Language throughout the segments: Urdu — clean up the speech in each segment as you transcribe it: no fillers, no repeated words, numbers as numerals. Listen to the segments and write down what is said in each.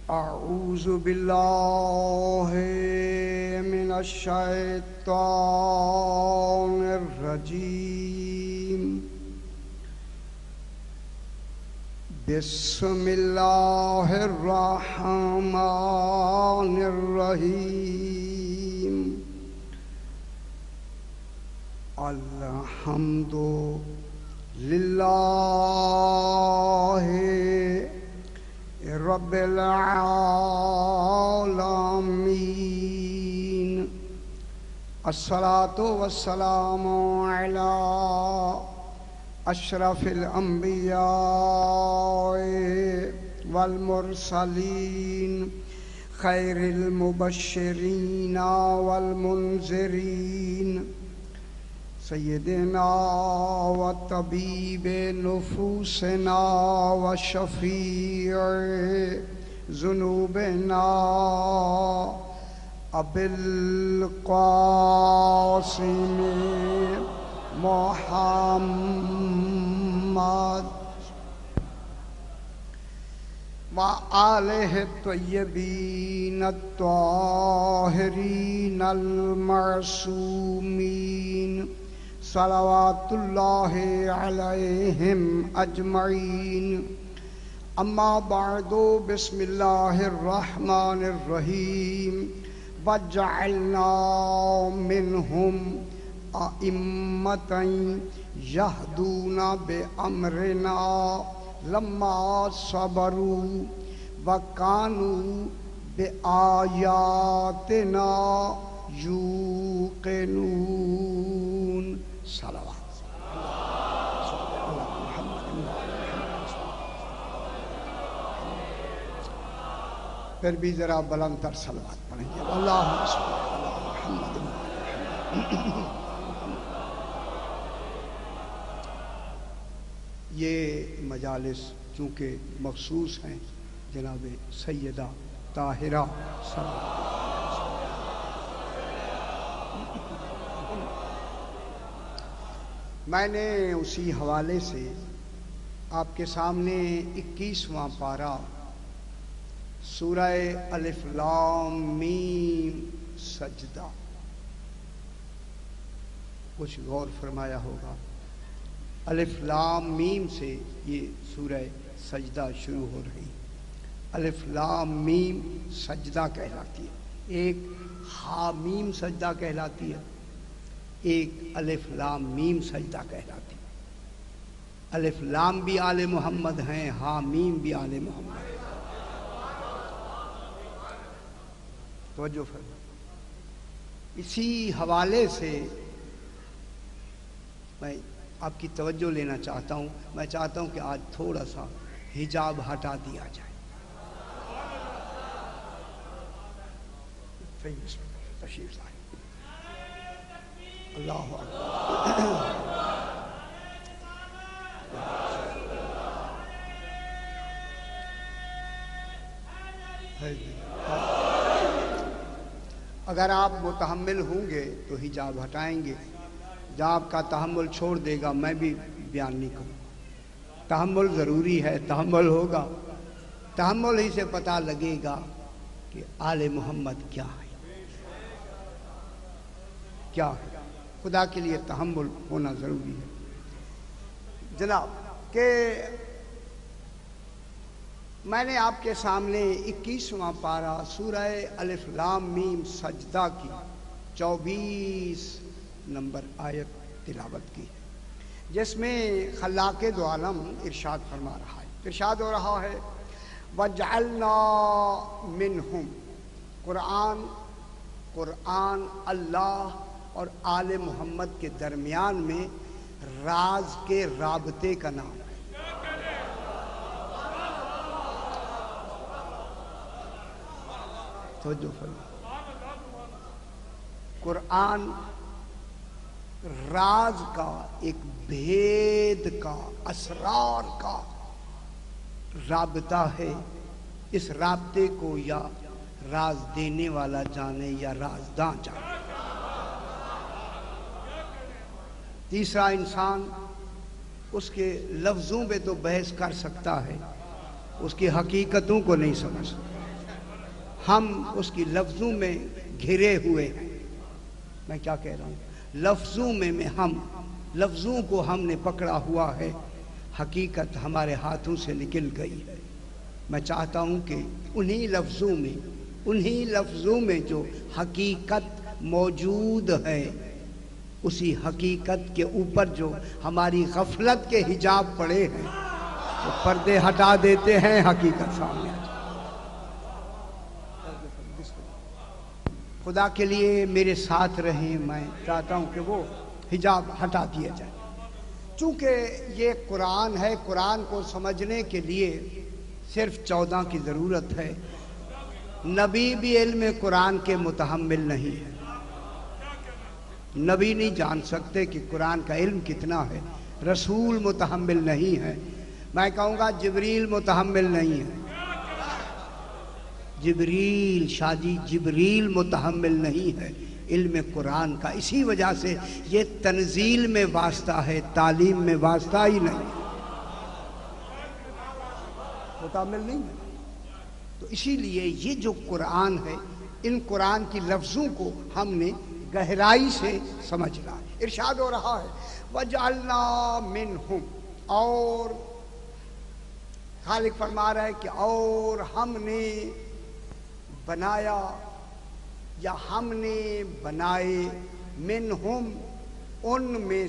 أعوذ بالله من الشيطان الرجيم. بسم الله الرحمن الرحيم. الحمد لله رب العالمين. الصلاة والسلام على أشرف الأنبياء والمرسلين خير المبشرين والمنذرين سيدنا وطبيب نفوسنا وشفيع ذنوبنا أبي القاسم محمد وآله الطيبين الطاهرين المعصومين صلوات الله عليهم أجمعين. أما بعد، بسم الله الرحمن الرحيم. وجعلنا منهم أئمة يهدون بأمرنا لما صبروا وكانوا بآياتنا يوقنون. صلوات. پھر بھی ذرا بلند تر صلوات پڑھیں گے. اللہم صل علی محمد. یہ مجالس چونکہ مخصوص ہیں جناب سیدہ طاہرہ میں نے اسی حوالے سے آپ کے سامنے 21واں پارہ سورہ الف لام میم سجدہ کچھ غور فرمایا ہوگا. الف لام میم سے یہ سورہ سجدہ شروع ہو رہی. الف لام میم سجدہ کہلاتی ہے. ایک حامیم سجدہ کہلاتی ہے، ایک الف لام میم سجدہ کہلاتی ہے. الف لام بھی آل محمد ہیں، حامیم بھی آل محمد ہیں. توجہ فرمائیں. اسی حوالے سے میں آپ کی توجہ لینا چاہتا ہوں. میں چاہتا ہوں کہ آج تھوڑا سا حجاب ہٹا دیا جائے. تشریف لائیں. اللہ اگر آپ متحمل ہوں گے تو حجاب ہٹائیں گے. جب آپ کا تحمل چھوڑ دے گا میں بھی بیان نہیں کروں. تحمل ضروری ہے، تحمل ہوگا. تحمل ہی سے پتہ لگے گا کہ آل محمد کیا ہے، کیا ہے. خدا کے لیے تحمل ہونا ضروری ہے. جناب کہ میں نے آپ کے سامنے 21واں پارہ سورہ الف لام میم سجدہ کی 24 نمبر آیت تلاوت کی، جس میں خلاق دو عالم ارشاد فرما رہا ہے. ارشاد ہو رہا ہے وَجْعَلْنَا مِنْهُمْ. قرآن اللہ اور آل محمد کے درمیان میں راز کے رابطے کا نام ہے. توجہ فرمائیں. قرآن راز کا، ایک بھید کا، اسرار کا رابطہ ہے. اس رابطے کو یا راز دینے والا جانے یا رازداں جانے. تیسرا انسان اس کے لفظوں پہ تو بحث کر سکتا ہے، اس کی حقیقتوں کو نہیں سمجھ سکتا. ہم اس کی لفظوں میں گھرے ہوئے ہیں. میں کیا کہہ رہا ہوں؟ لفظوں میں ہم لفظوں کو ہم نے پکڑا ہوا ہے، حقیقت ہمارے ہاتھوں سے نکل گئی ہے. میں چاہتا ہوں کہ انہی لفظوں میں جو حقیقت موجود ہے، اسی حقیقت کے اوپر جو ہماری غفلت کے حجاب پڑے ہیں، وہ پردے ہٹا دیتے ہیں، حقیقت سامنے. خدا کے لیے میرے ساتھ رہیں، میں چاہتا ہوں کہ وہ حجاب ہٹا دیا جائے. چونکہ یہ قرآن ہے، قرآن کو سمجھنے کے لیے صرف 14 کی ضرورت ہے. نبی بھی علم قرآن کے متحمل نہیں ہے. نبی نہیں جان سکتے کہ قرآن کا علم کتنا ہے. رسول متحمل نہیں ہے. میں کہوں گا جبریل متحمل نہیں ہے. جبریل متحمل نہیں ہے علم قرآن کا. اسی وجہ سے یہ تنزیل میں واسطہ ہے، تعلیم میں واسطہ ہی نہیں، متحمل نہیں ہے. تو اسی لیے یہ جو قرآن ہے، ان قرآن کی لفظوں کو ہم نے گہرائی سے سمجھنا. ارشاد ہو رہا ہے وَجَعَلْنَا مِنْهُمْ، اور خالق فرما رہا ہے کہ اور ہم نے بنایا یا ہم نے بنائے، منہم ان میں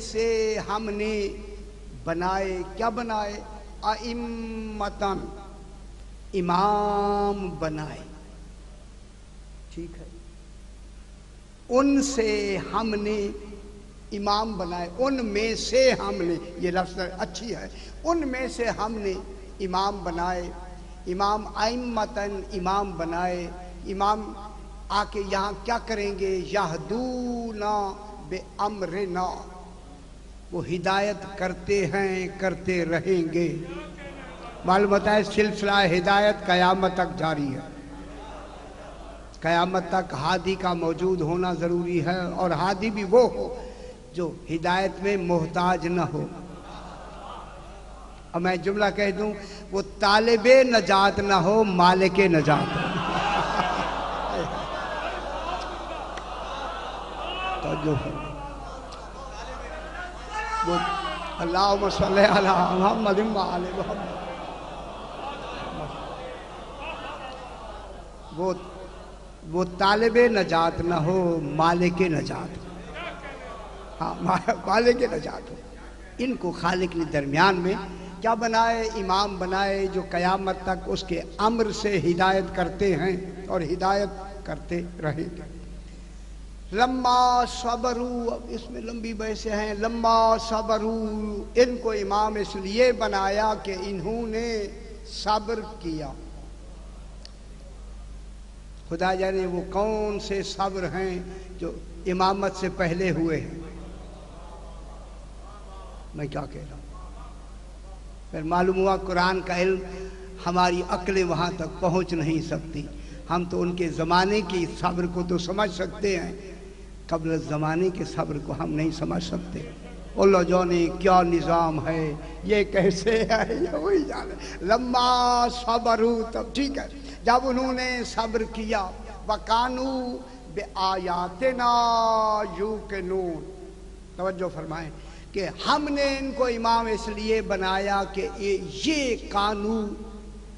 سے ہم نے بنائے. کیا بنائے؟ ائمتن، امام بنائے. ٹھیک ہے، ان سے ہم نے امام بنائے. ان میں سے ہم نے، یہ لفظ اچھی ہے، ان میں سے ہم نے امام بنائے. امام ائمتن، امام بنائے. امام آ کے یہاں کیا کریں گے؟ یہدونا بامرنا، وہ ہدایت کرتے ہیں، کرتے رہیں گے. معلوم ہوتا ہے سلسلہ ہدایت قیامت تک جاری ہے. قیامت تک ہادی کا موجود ہونا ضروری ہے، اور ہادی بھی وہ ہو جو ہدایت میں محتاج نہ ہو. اور میں جملہ کہہ دوں، وہ طالب نجات نہ ہو، مالک نجات ہو. وہ اللہم صلی علی محمد وعلی محمد، وہ طالب نجات نہ ہو، مالک نجات ہو. ہاں، مالک نجات ہو. ان کو خالق نے درمیان میں کیا بنائے؟ امام بنائے، جو قیامت تک اس کے امر سے ہدایت کرتے ہیں اور ہدایت کرتے رہیں گے. لما صبروا، اب اس میں لمبی بحثیں ہیں. لما صبروا، ان کو امام اس لیے بنایا کہ انہوں نے صبر کیا. خدا جانے وہ کون سے صبر ہیں جو امامت سے پہلے ہوئے ہیں. میں کیا کہہ رہا ہوں؟ پھر معلوم ہوا قرآن کا علم ہماری عقلیں وہاں تک پہنچ نہیں سکتی. ہم تو ان کے زمانے کی صبر کو تو سمجھ سکتے ہیں، قبل زمانے کے صبر کو ہم نہیں سمجھ سکتے. اللہ جانے کیا نظام ہے، یہ کیسے ہے، یہ وہی جانے. لما صبروا، تب ٹھیک ہے جب انہوں نے صبر کیا. وَقَانُوا بِآيَاتِنَا يُوقِنُونَ. توجہ فرمائیں کہ ہم نے ان کو امام اس لیے بنایا کہ یہ قانو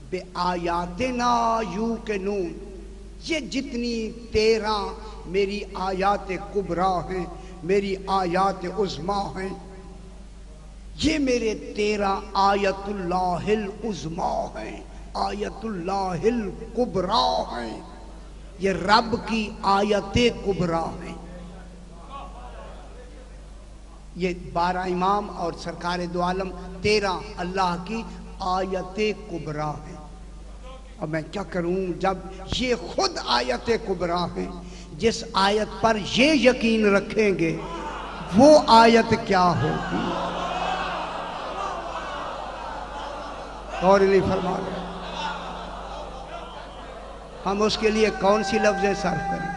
بِآيَاتِنَا يُوقِنُونَ، یہ جتنی 13 میری آیات کبریٰ ہیں، میری آیات عظمیٰ ہیں، یہ میرے 13 آیت اللہ العظمیٰ ہیں، آیت اللہ الکبریٰ ہیں. یہ رب کی آیت کبریٰ ہیں. یہ 12 امام اور سرکار دو عالم 13 اللہ کی آیت کبریٰ ہیں. اب میں کیا کروں جب یہ خود آیت کبریٰ ہیں؟ جس آیت پر یہ یقین رکھیں گے وہ آیت کیا ہوگی؟ اور نہیں فرما رہے ہم اس کے لیے کون سی لفظیں صرف کریں؟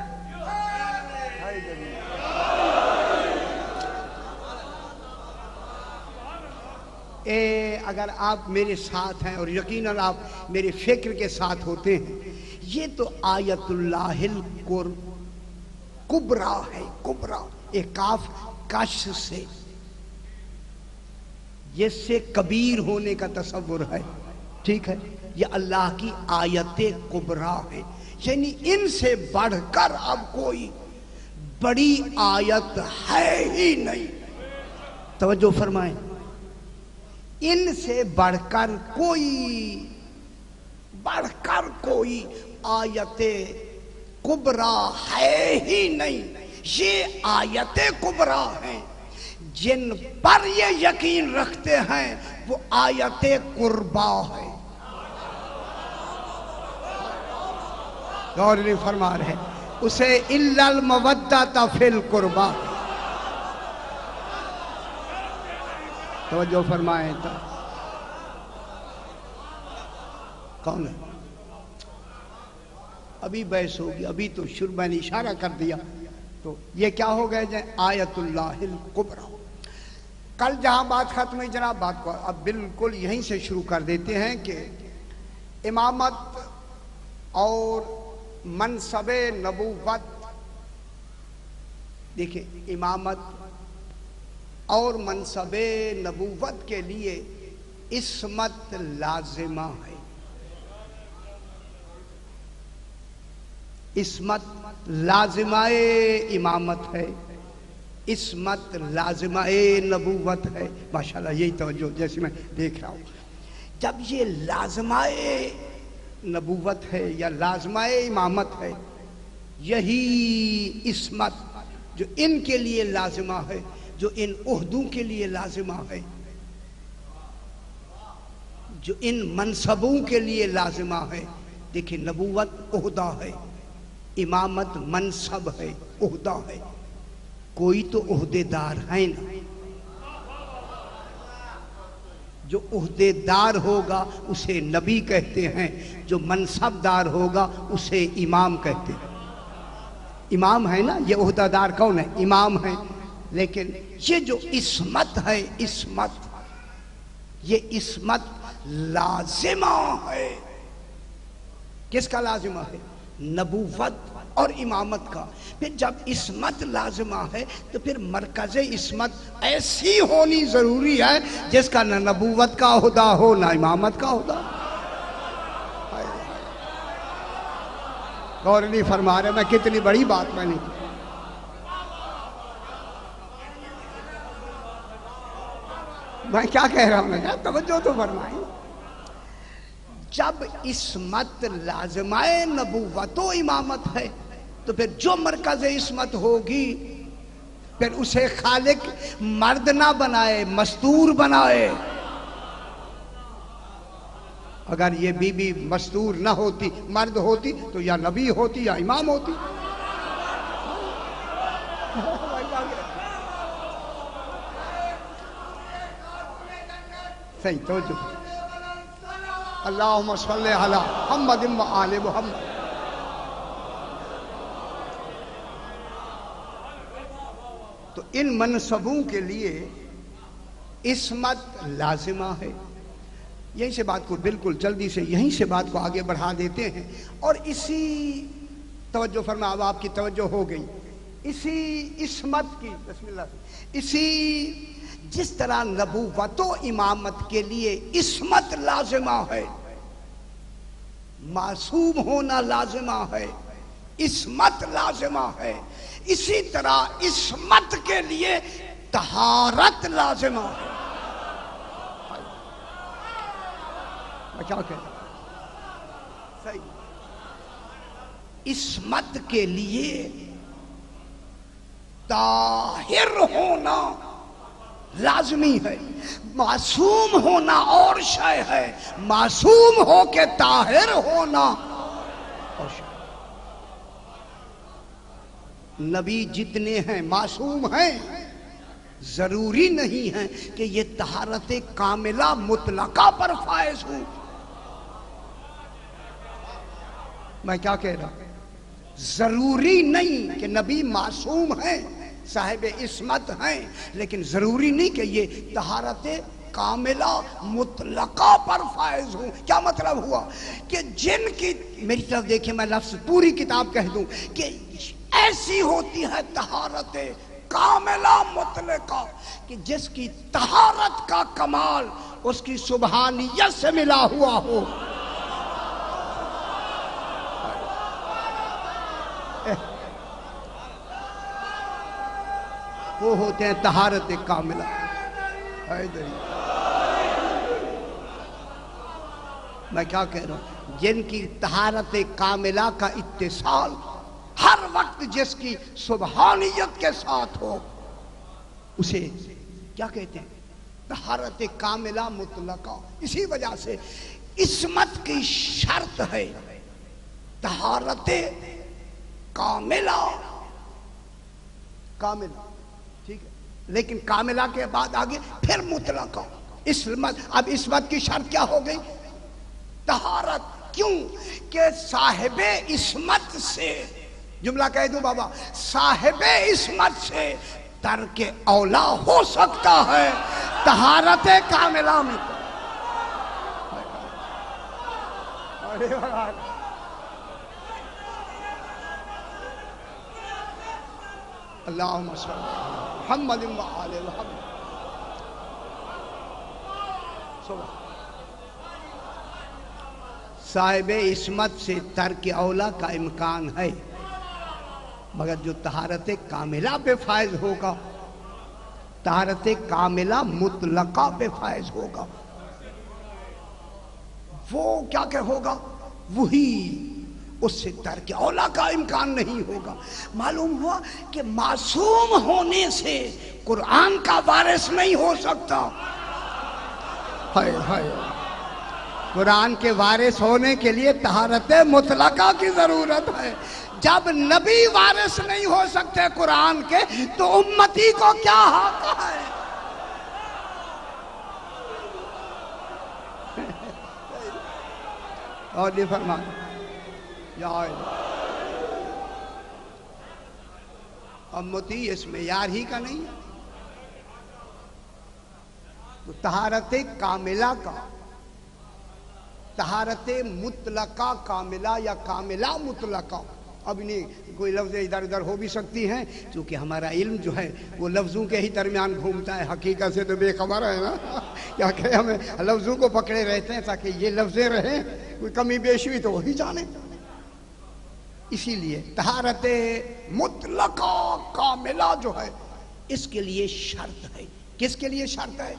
اگر آپ میرے ساتھ ہیں اور یقیناً آپ میرے فکر کے ساتھ ہوتے ہیں، یہ تو آیت اللہ کبرا ہے، کبرا ایک کاف کش سے، جس سے کبیر ہونے کا تصور ہے، ٹھیک ہے، یہ اللہ کی آیت کبرا ہے، یعنی ان سے بڑھ کر اب کوئی بڑی آیت ہے ہی نہیں۔ توجہ فرمائیں، ان سے بڑھ کر کوئی آیت کبرا ہے ہی نہیں۔ یہ آیت کبرا ہیں، جن پر یہ یقین رکھتے ہیں وہ آیت قربا ہے۔ غور نہیں فرما رہے، اسے الا المودۃ فی القربا، توجہ فرمائیں۔ تو کون ہے؟ ابھی بحث ہوگی، ابھی تو شروع میں نے اشارہ کر دیا، تو یہ کیا ہو گئے جائے آیت اللہ الکبریٰ۔ کل جہاں بات ختم ہوئی جناب، بات کو اب بالکل یہیں سے شروع کر دیتے ہیں کہ امامت اور منصب نبوت، دیکھیں امامت اور منصب نبوت کے لیے عصمت لازمہ ہے، عصمت لازمہ امامت ہے، عصمت لازمہ نبوت ہے۔ ماشاءاللہ یہی توجہ جیسے میں دیکھ رہا ہوں، جب یہ لازمہ نبوت ہے یا لازمہ امامت ہے، یہی عصمت جو ان کے لیے لازمہ ہے، جو ان عہدوں کے لیے لازمہ ہے، جو ان منصبوں کے لیے لازمہ ہے۔ دیکھیں نبوت عہدہ ہے، امامت منصب ہے، عہدہ ہے، کوئی تو عہدے دار ہے نا، جو عہدے دار ہوگا اسے نبی کہتے ہیں، جو منصب دار ہوگا اسے امام کہتے ہیں۔ امام ہے نا، یہ عہدہ دار کون ہے؟ امام ہے۔ لیکن یہ جو عصمت ہے، عصمت، یہ عصمت لازمہ ہے۔ کس کا لازمہ ہے؟ نبوت اور امامت کا۔ پھر جب عصمت لازمہ ہے تو پھر مرکز عصمت ایسی ہونی ضروری ہے جس کا نہ نبوت کا عہدہ ہو نہ امامت کا عہدہ۔ غور نہیں فرما رہے، میں کتنی بڑی بات میں نہیں کی۔ میں کیا کہہ رہا ہوں، میں کہا توجہ تو فرمائیں۔ جب عصمت لازمہ نبوت و امامت ہے تو پھر جو مرکز عصمت ہوگی پھر اسے خالق مرد نہ بنائے، مستور بنائے۔ اگر یہ بی بی مستور نہ ہوتی، مرد ہوتی، تو یا نبی ہوتی یا امام ہوتی۔ صحیح توجہ، اللہم صلی علی محمد و آل محمد۔ تو ان منصبوں کے لیے عصمت لازمہ ہے۔ یہیں سے بات کو بالکل جلدی سے یہیں سے بات کو آگے بڑھا دیتے ہیں، اور اسی توجہ فرما، اب آپ کی توجہ ہو گئی، اسی عصمت کی، بسم اللہ، اسی جس طرح نبوت و امامت کے لیے عصمت لازمہ ہے، معصوم ہونا لازمہ ہے، عصمت لازمہ ہے، اسی طرح عصمت کے لیے طہارت لازمہ ہے۔ میں کیا کہہ رہا ہوں؟ صحیح، عصمت کے لیے طاہر ہونا لازمی ہے، معصوم ہونا اور شے ہے، معصوم ہو کے طاہر ہونا اور شے۔ نبی جتنے ہیں معصوم ہیں، ضروری نہیں ہے کہ یہ طہارت کاملہ مطلقہ پر فائز ہوں۔ میں کیا کہہ رہا ہوں؟ ضروری نہیں کہ نبی معصوم ہیں، صاحب عصمت ہیں، لیکن ضروری نہیں کہ یہ طہارت کاملہ مطلقہ پر فائز ہوں۔ کیا مطلب ہوا کہ جن کی، میری طرف دیکھیں میں لفظ پوری کتاب کہہ دوں کہ ایسی ہوتی ہے طہارت کاملہ مطلقہ کہ جس کی طہارت کا کمال اس کی سبحانیت سے ملا ہوا ہو۔ وہ ہوتے ہیں طہارت کاملہ۔ میں کیا کہہ رہا ہوں؟ جن کی طہارت کاملہ کا اتصال ہر وقت جس کی سبحانیت کے ساتھ ہو، اسے کیا کہتے ہیں؟ طہارت کاملہ مطلقہ۔ اسی وجہ سے عصمت کی شرط ہے طہارت کاملہ، کاملہ، ٹھیک ہے، لیکن کاملہ کے بعد آگے پھر مطلقہ عصمت۔ اب عصمت کی شرط کیا ہو گئی؟ طہارت۔ کیوں کہ صاحب عصمت سے، جملہ کہہ دوں بابا، صاحب عصمت سے ترک اولا ہو سکتا ہے طہارت کاملہ میں۔ اللہم صلی محمد و آل محمد۔ صاحب عصمت سے ترک اولا کا امکان ہے، مگر جو طہارت کاملہ پہ فائز ہوگا، طہارت کاملہ مطلقہ پہ فائز ہوگا، وہ کیا کہ ہوگا؟ وہی، اس سے ترک اولا کا امکان نہیں ہوگا۔ معلوم ہوا کہ معصوم ہونے سے قرآن کا وارث نہیں ہو سکتا۔ ہائے ہائے، قرآن کے وارث ہونے کے لیے طہارت مطلقہ کی ضرورت ہے۔ جب نبی وارث نہیں ہو سکتے قرآن کے تو امتی کو کیا حق ہے؟ اور یہ فرمانا امتی اس میں یار ہی کا نہیں ہے۔ تو طہارت کاملہ کا، طہارت مطلقہ کاملہ یا کاملہ مطلقہ، اب انہیں کوئی لفظ ادھر ادھر ہو بھی سکتی ہیں کیونکہ ہمارا علم جو ہے وہ لفظوں کے ہی درمیان گھومتا ہے، حقیقت سے تو بے خبر ہے نا، کیا کہ ہمیں لفظوں کو پکڑے رہتے ہیں تاکہ یہ لفظیں رہیں، کوئی کمی بیشی ہوئی تو وہی جانے۔ اسی لیے طہارت مطلقہ کاملہ جو ہے اس کے لیے شرط ہے۔ کس کے لیے شرط ہے؟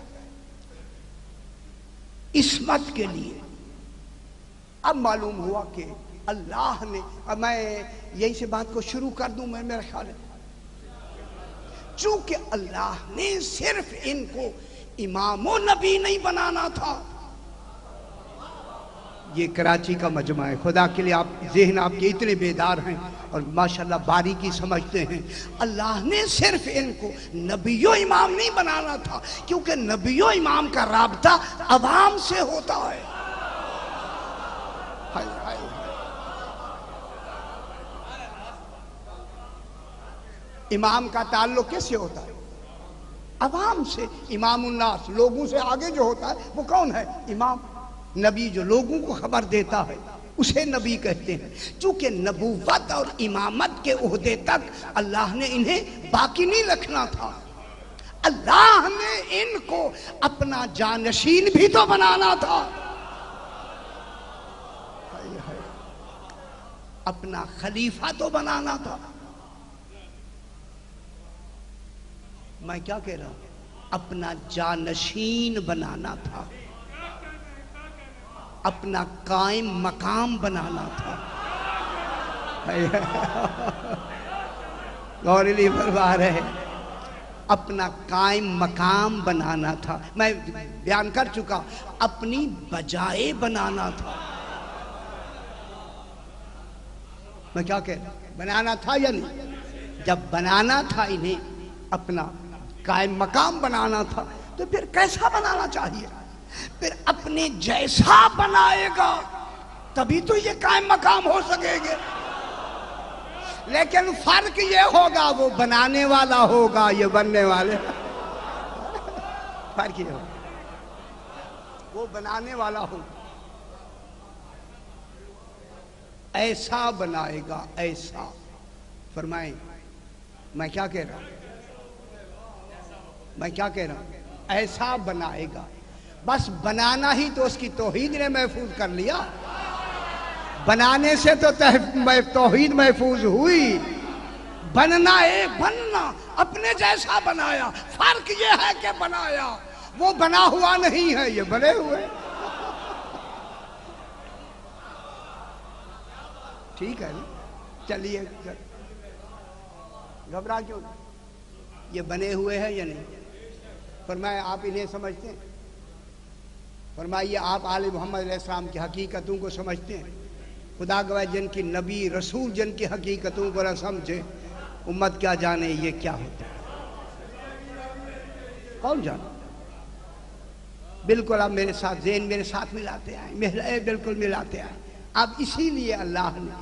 عصمت کے لیے۔ اب معلوم ہوا کہ اللہ نے، اب میں یہی سے بات کو شروع کر دوں، میرا خیال ہے چونکہ اللہ نے صرف ان کو امام و نبی نہیں بنانا تھا۔ یہ کراچی کا مجمع ہے، خدا کے لیے آپ ذہن آپ کے اتنے بیدار ہیں اور ماشاءاللہ باریکی سمجھتے ہیں۔ اللہ نے صرف ان کو نبی و امام نہیں بنانا تھا، کیونکہ نبی و امام کا رابطہ عوام سے ہوتا ہے۔ امام کا تعلق کس سے ہوتا ہے؟ عوام سے۔ امام الناس، لوگوں سے آگے جو ہوتا ہے وہ کون ہے؟ امام۔ نبی جو لوگوں کو خبر دیتا ہے اسے نبی کہتے ہیں۔ چونکہ نبوت اور امامت کے عہدے تک اللہ نے انہیں باقی نہیں رکھنا تھا، اللہ نے ان کو اپنا جانشین بھی تو بنانا تھا، اپنا خلیفہ تو بنانا تھا۔ میں کیا کہہ رہا ہوں؟ اپنا جانشین بنانا تھا، اپنا قائم مقام بنانا تھا۔ غور علی فرما رہے، اپنا قائم مقام بنانا تھا۔ میں بیان کر چکا، اپنی بجائے بنانا تھا۔ میں کیا کہہ رہا ہوں؟ بنانا تھا یا نہیں؟ جب بنانا تھا انہیں، اپنا قائم مقام بنانا تھا، تو پھر کیسا بنانا چاہیے؟ پھر اپنے جیسا بنائے گا تبھی تو یہ قائم مقام ہو سکے گے۔ لیکن فرق یہ ہوگا، وہ بنانے والا ہوگا، یہ بننے والے، فرق یہ ہوگا۔ وہ بنانے والا ہوگا، ایسا بنائے گا، ایسا۔ فرمائیں میں کیا کہہ رہا ہوں، میں کیا کہہ رہا ہوں؟ ایسا بنائے گا۔ بس بنانا ہی تو اس کی توحید نے محفوظ کر لیا، بنانے سے تو توحید محفوظ ہوئی۔ بننا بننا اپنے جیسا بنایا، فرق یہ ہے کہ بنایا، وہ بنا ہوا نہیں ہے، یہ بنے ہوئے۔ ٹھیک ہے نا؟ چلیے، گھبرا کیوں؟ یہ بنے ہوئے ہیں یا نہیں؟ فرمایا آپ انہیں سمجھتے ہیں؟ فرمائیے آپ آل محمد علیہ السلام کی حقیقتوں کو سمجھتے ہیں؟ خدا گواہ جن کی نبی رسول جن کی حقیقتوں کو نہ سمجھے، امت کیا جانے یہ کیا ہوتا ہے؟ کون جانے؟ بالکل آپ میرے ساتھ ذہن میرے ساتھ ملاتے آئیں، بالکل ملاتے آئیں۔ اب اسی لیے اللہ نے،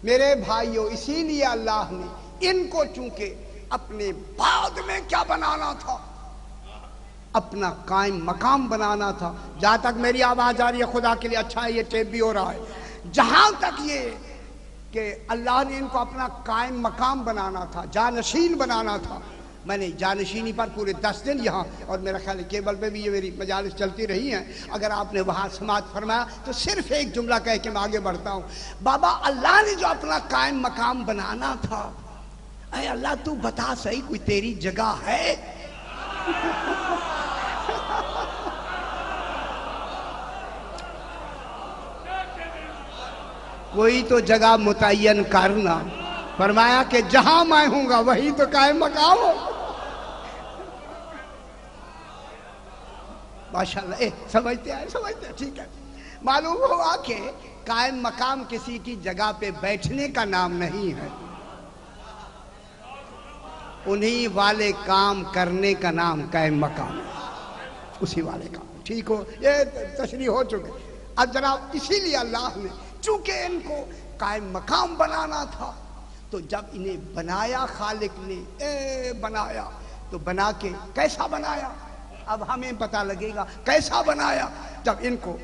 میرے بھائیوں، اسی لیے اللہ نے ان کو چونکہ اپنے بعد میں کیا بنانا تھا، اپنا قائم مقام بنانا تھا۔ جہاں تک میری آواز آ رہی ہے خدا کے لیے اچھا ہے، یہ ٹیپ بھی ہو رہا ہے۔ جہاں تک یہ کہ اللہ نے ان کو اپنا قائم مقام بنانا تھا، جانشین بنانا تھا۔ میں نے جانشینی پر پورے 10 دن یہاں، اور میرا خیال ہے کیبل پہ بھی یہ میری مجالس چلتی رہی ہیں، اگر آپ نے وہاں سماعت فرمایا تو صرف ایک جملہ کہہ کے میں آگے بڑھتا ہوں۔ بابا اللہ نے جو اپنا قائم مقام بنانا تھا، اے اللہ تو بتا صحیح کوئی تیری جگہ ہے؟ کوئی تو جگہ متعین کرنا۔ فرمایا کہ جہاں میں ہوں گا وہی تو قائم مقام ہو۔ ماشاءاللہ، سمجھتے ہیں، سمجھتے ہیں، ٹھیک ہے۔ معلوم ہوا کہ قائم مقام کسی کی جگہ پہ بیٹھنے کا نام نہیں ہے، انہی والے کام کرنے کا نام قائم مقام ہے، اسی والے کام۔ ٹھیک ہو، یہ تشریح ہو چکے۔ اب جناب اسی لیے اللہ نے چونکہ ان کو قائم مقام بنانا تھا، تو جب انہیں بنایا خالق نے، بنایا تو بنا کے کیسا بنایا؟ اب ہمیں پتہ لگے گا کیسا بنایا۔ جب ان کو،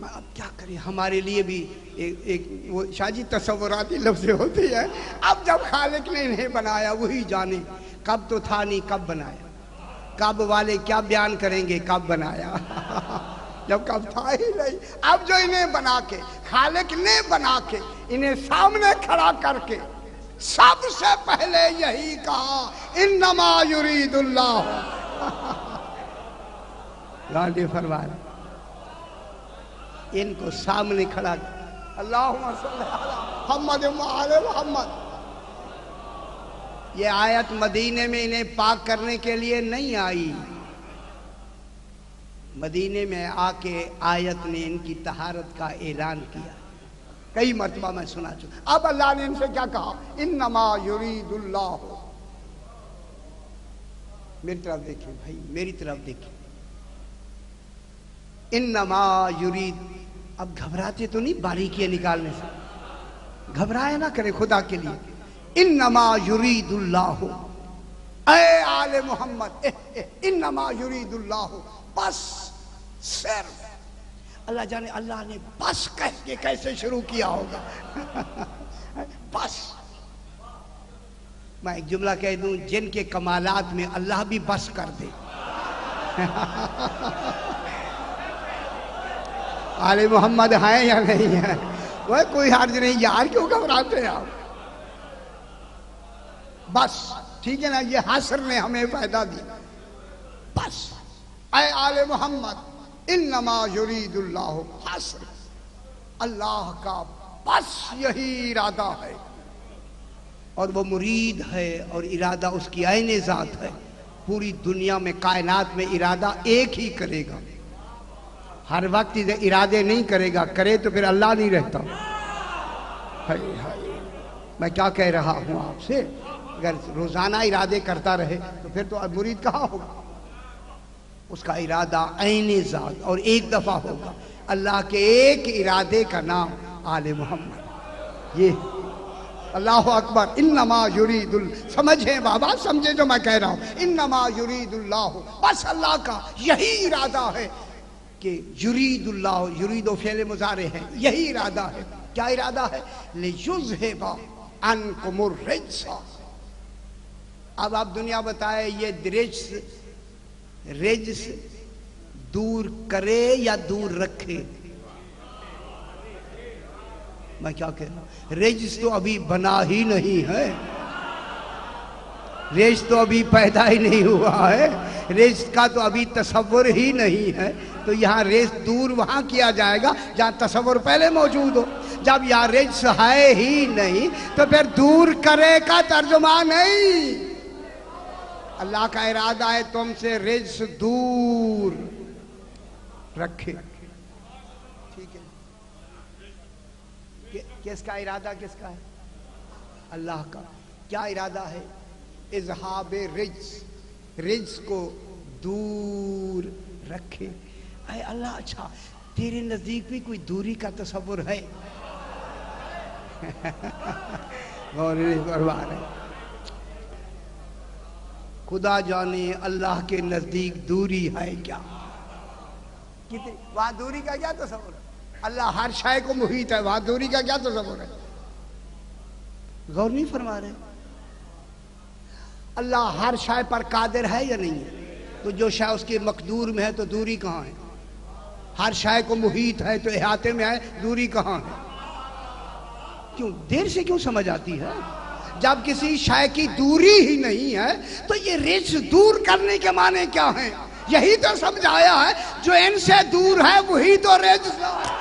اب کیا کریں، ہمارے لیے بھی ایک وہ شاجی تصوراتی لفظ ہوتی ہے۔ اب جب خالق نے انہیں بنایا وہی جانے، کب تو تھا نہیں کب بنایا، کب والے کیا بیان کریں گے کب بنایا، جب کب تھا ہی نہیں۔ اب جو انہیں بنا کے، خالق نے بنا کے انہیں سامنے کھڑا کر کے سب سے پہلے یہی کہا، انما یرید اللہ۔ گاندھی فرمایا ان کو سامنے کھڑا کر، اللہم صلی علی محمد وعلی محمد۔ یہ آیت مدینے میں انہیں پاک کرنے کے لیے نہیں آئی، مدینے میں آ کے آیت نے ان کی طہارت کا اعلان کیا، کئی مرتبہ میں سنا چکا۔ اب اللہ نے ان سے کیا کہا، انما یرید اللہ۔ میری طرف دیکھیں بھائی، میری طرف دیکھیں، انما یرید۔ اب گھبراتے تو نہیں باریکیاں نکالنے سے، گھبرائے نہ کرے خدا کے لیے۔ انما یرید اللہ، اے آل محمد، انما یرید اللہ، بس صرف اللہ جانے اللہ نے بس کہہ کے کیسے شروع کیا ہوگا۔ بس میں ایک جملہ کہہ دوں، جن کے کمالات میں اللہ بھی بس کر دے۔ آل محمد ہیں یا نہیں ہیں؟ وہ کوئی حرج نہیں یار، کیوں گھبراتے ہیں آپ؟ بس ٹھیک ہے نا، یہ حسر نے ہمیں فائدہ دیا۔ بس اے آل محمد، انما یرید اللہ، حسر اللہ کا بس یہی ارادہ ہے، اور وہ مرید ہے اور ارادہ اس کی عین ذات ہے۔ پوری دنیا میں کائنات میں ارادہ ایک ہی کرے گا، ہر وقت ارادے نہیں کرے گا، کرے تو پھر اللہ نہیں رہتا۔ میں کیا کہہ رہا ہوں آپ سے، اگر روزانہ ارادے کرتا رہے تو پھر تو مرید کہاں ہوگا؟ اس کا ارادہ عین ذات اور ایک دفعہ ہوگا۔ اللہ کے ایک ارادے کا نام آل محمد۔ یہ اللہ اکبر. انما یرید سمجھیں بابا، سمجھیں جو میں کہہ رہا ہوں. انما یرید اللہ، بس اللہ کا یہی ارادہ ہے کہ یرید اللہ، یرید و فعل مضارع ہے، یہی ارادہ ہے. کیا ارادہ ہے؟ لیذھب عنکم الرجس. اب آپ دنیا بتائے یہ رجس دور کرے یا دور رکھے؟ میں کیا کہہ رہا ہوں، رجس تو ابھی بنا ہی نہیں ہے، رجس تو ابھی پیدا ہی نہیں ہوا ہے، رجس کا تو ابھی تصور ہی نہیں ہے. تو یہاں رجس دور وہاں کیا جائے گا جہاں تصور پہلے موجود ہو. جب یہاں رجس ہے ہی نہیں تو پھر دور کرے کا ترجمہ نہیں. اللہ کا ارادہ ہے تم سے رجس دور رکھے. ٹھیک ہے، کس کا ارادہ، کس کا ہے؟ اللہ کا. کیا ارادہ ہے؟ اذہاب رجس، رجس کو دور رکھے. اے اللہ، اچھا تیرے نزدیک بھی کوئی دوری کا تصور ہے؟ غور نہیں فرما رہے. خدا جانے اللہ کے نزدیک دوری ہے کیا؟ وہاں دوری کا کیا تصور ہے؟ اللہ ہر شے کو محیط ہے، وہاں دوری کا کیا تصور ہے؟ غور نہیں فرما رہے. اللہ ہر شے پر قادر ہے یا نہیں ہے؟ تو جو شے اس کے مقدور میں ہے تو دوری کہاں ہے؟ ہر شے کو محیط ہے تو احاطے میں ہے، دوری کہاں ہے؟ کیوں دیر سے کیوں سمجھ آتی ہے؟ جب کسی شے کی دوری ہی نہیں ہے تو یہ رجس دور کرنے کے معنی کیا ہیں؟ یہی تو سمجھایا ہے جو ان سے دور ہے وہی تو رجس ہے.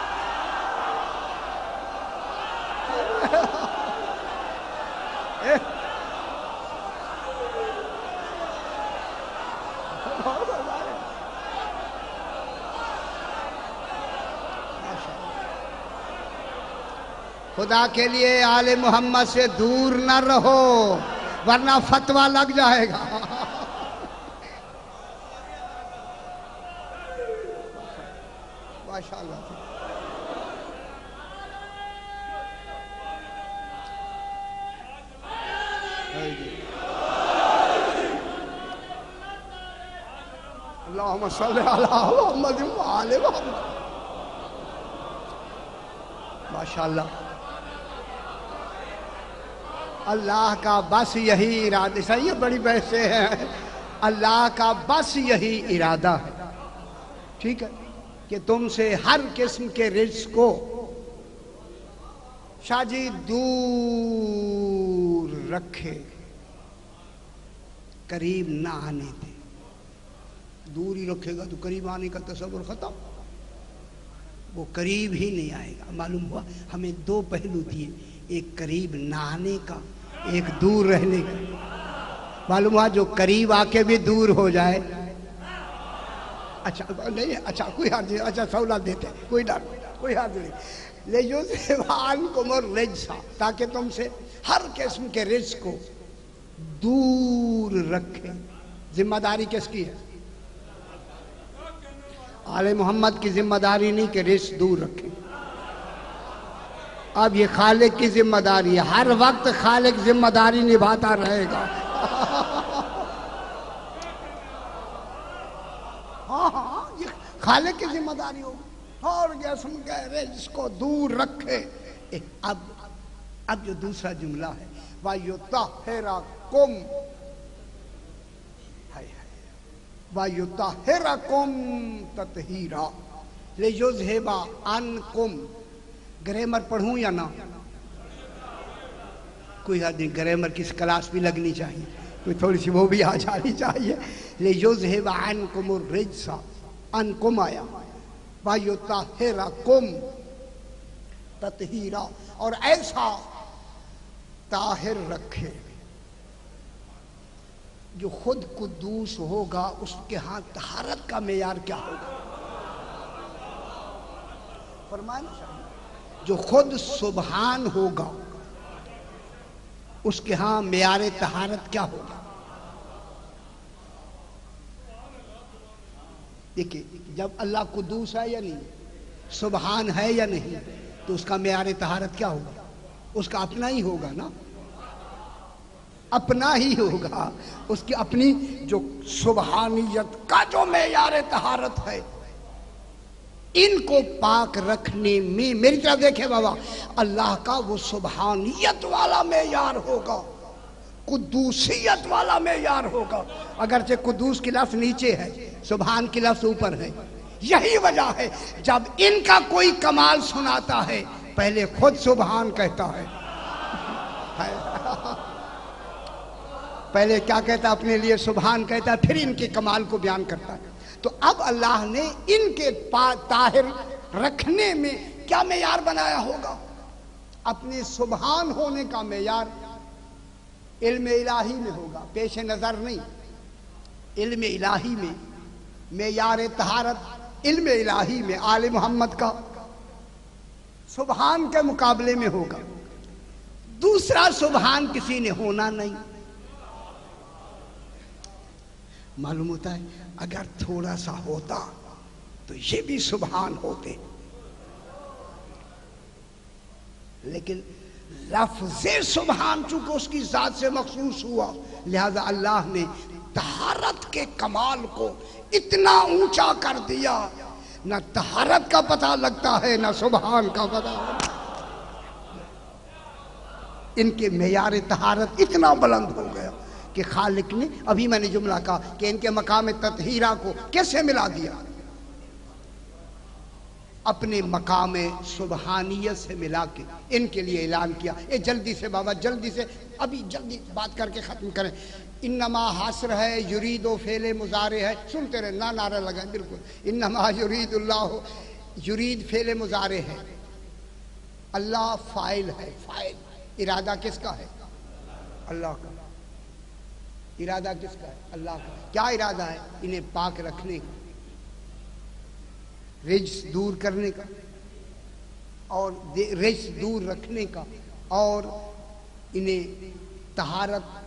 خدا کے لیے آل محمد سے دور نہ رہو ورنہ فتویٰ لگ جائے گا. ماشاءاللہ. اللہم صلی علی محمد وآل محمد. ماشاءاللہ. اللہ کا بس یہی ارادہ، صحیح ہے، بڑی بحثیں ہیں. اللہ کا بس یہی ارادہ ہے، ٹھیک ہے، کہ تم سے ہر قسم کے رزق کو شاہ جی دور رکھے، قریب نہ آنے دے. دور ہی رکھے گا تو قریب آنے کا تصور ختم، وہ قریب ہی نہیں آئے گا. معلوم ہوا ہمیں دو پہلو دیے، ایک قریب نہ آنے کا، ایک دور رہنے کا. معلوم ہوا جو قریب آ کے بھی دور ہو جائے، اچھا نہیں، اچھا کوئی حرج نہیں، اچھا سہولت دیتے ہیں، کوئی ڈر کوئی حرج نہیں. لیذھب عنکم الرجس، تاکہ تم سے ہر قسم کے رزق کو دور رکھے. ذمہ داری کس کی ہے؟ آل محمد کی ذمہ داری نہیں کہ رزق دور رکھے. اب یہ خالق کی ذمہ داری ہے، ہر وقت خالق ذمہ داری نبھاتا رہے گا. ہاں یہ خالق کی ذمہ داری ہوگی. اور جسم کے رزق کو دور رکھے. اب جو دوسرا جملہ ہے وَيُطَهِّرَكُمْ، وَيُطَهِّرَكُمْ تَطْهِيرًا، لِيُذْهِبَ عَنْكُمْ. گریمر پڑھوں یا نہ؟ کوئی حد نہیں، گریمر کی کلاس بھی لگنی چاہیے، کوئی تھوڑی سی وہ بھی آ جانی چاہیے. لِيُذْهِبَ عَنْكُمُ الرِّجْسَ، عَنْكُمْ آیا، وَيُطَهِّرَكُمْ تَطْهِيرًا، اور ایسا طاہر رکھے جو خود قدوس ہوگا. اس کے ہاں طہارت کا معیار کیا ہوگا؟ فرمایا جو خود سبحان ہوگا اس کے ہاں معیار طہارت کیا ہوگا؟ دیکھیں جب اللہ قدوس ہے یا نہیں، سبحان ہے یا نہیں، تو اس کا معیار طہارت کیا ہوگا؟ اس کا اپنا ہی ہوگا نا، اپنا ہی ہوگا، اس کی اپنی جو سبحانیت کا جو معیار طہارت ہے، ان کو پاک رکھنے میں میری طرف دیکھیں بابا، اللہ کا وہ سبحانیت والا معیار ہوگا، قدوسیت والا معیار ہوگا۔ اگرچہ قدوس کی لفظ نیچے ہے، سبحان کی لفظ اوپر ہے۔ یہی وجہ ہے جب ان کا کوئی کمال سناتا ہے پہلے خود سبحان کہتا ہے، پہلے کیا کہتا اپنے لیے؟ سبحان کہتا ہے، پھر ان کے کمال کو بیان کرتا ہے۔ تو اب اللہ نے ان کے طاہر رکھنے میں کیا معیار بنایا ہوگا؟ اپنے سبحان ہونے کا معیار علم الہی میں ہوگا، پیش نظر نہیں۔ علم الہی میں معیار طہارت، علم الہی میں آل محمد کا سبحان کے مقابلے میں ہوگا۔ دوسرا سبحان کسی نے ہونا نہیں۔ معلوم ہوتا ہے اگر تھوڑا سا ہوتا تو یہ بھی سبحان ہوتے، لیکن لفظ سبحان چونکہ اس کی ذات سے مخصوص ہوا، لہذا اللہ نے طہارت کے کمال کو اتنا اونچا کر دیا، نہ طہارت کا پتہ لگتا ہے نہ سبحان کا پتہ لگتا ہے۔ ان کے معیار طہارت اتنا بلند ہو گیا کہ خالق نے، ابھی میں نے جملہ کہا کہ ان کے مقام تطہیرہ کو کیسے ملا دیا؟ اپنے مقام سبحانیت سے ملا کے ان کے لیے اعلان کیا۔ جلدی سے بابا، جلدی سے، ابھی جلدی بات کر کے ختم کریں۔ انما حاصر ہے، یرید و فعل مضارع ہے، سنتے رہے، نہ نعرہ لگائیں، بالکل۔ انما یرید اللہ، یرید فعل مضارع ہے، اللہ فاعل ہے، فاعل۔ ارادہ کس کا ہے؟ اللہ کا۔ ارادہ کس کا ہے؟ اللہ کا۔ کیا ارادہ ہے؟ انہیں پاک رکھنے کا، رجس دور کرنے کا، اور رجس دور رکھنے کا، اور انہیں طہارت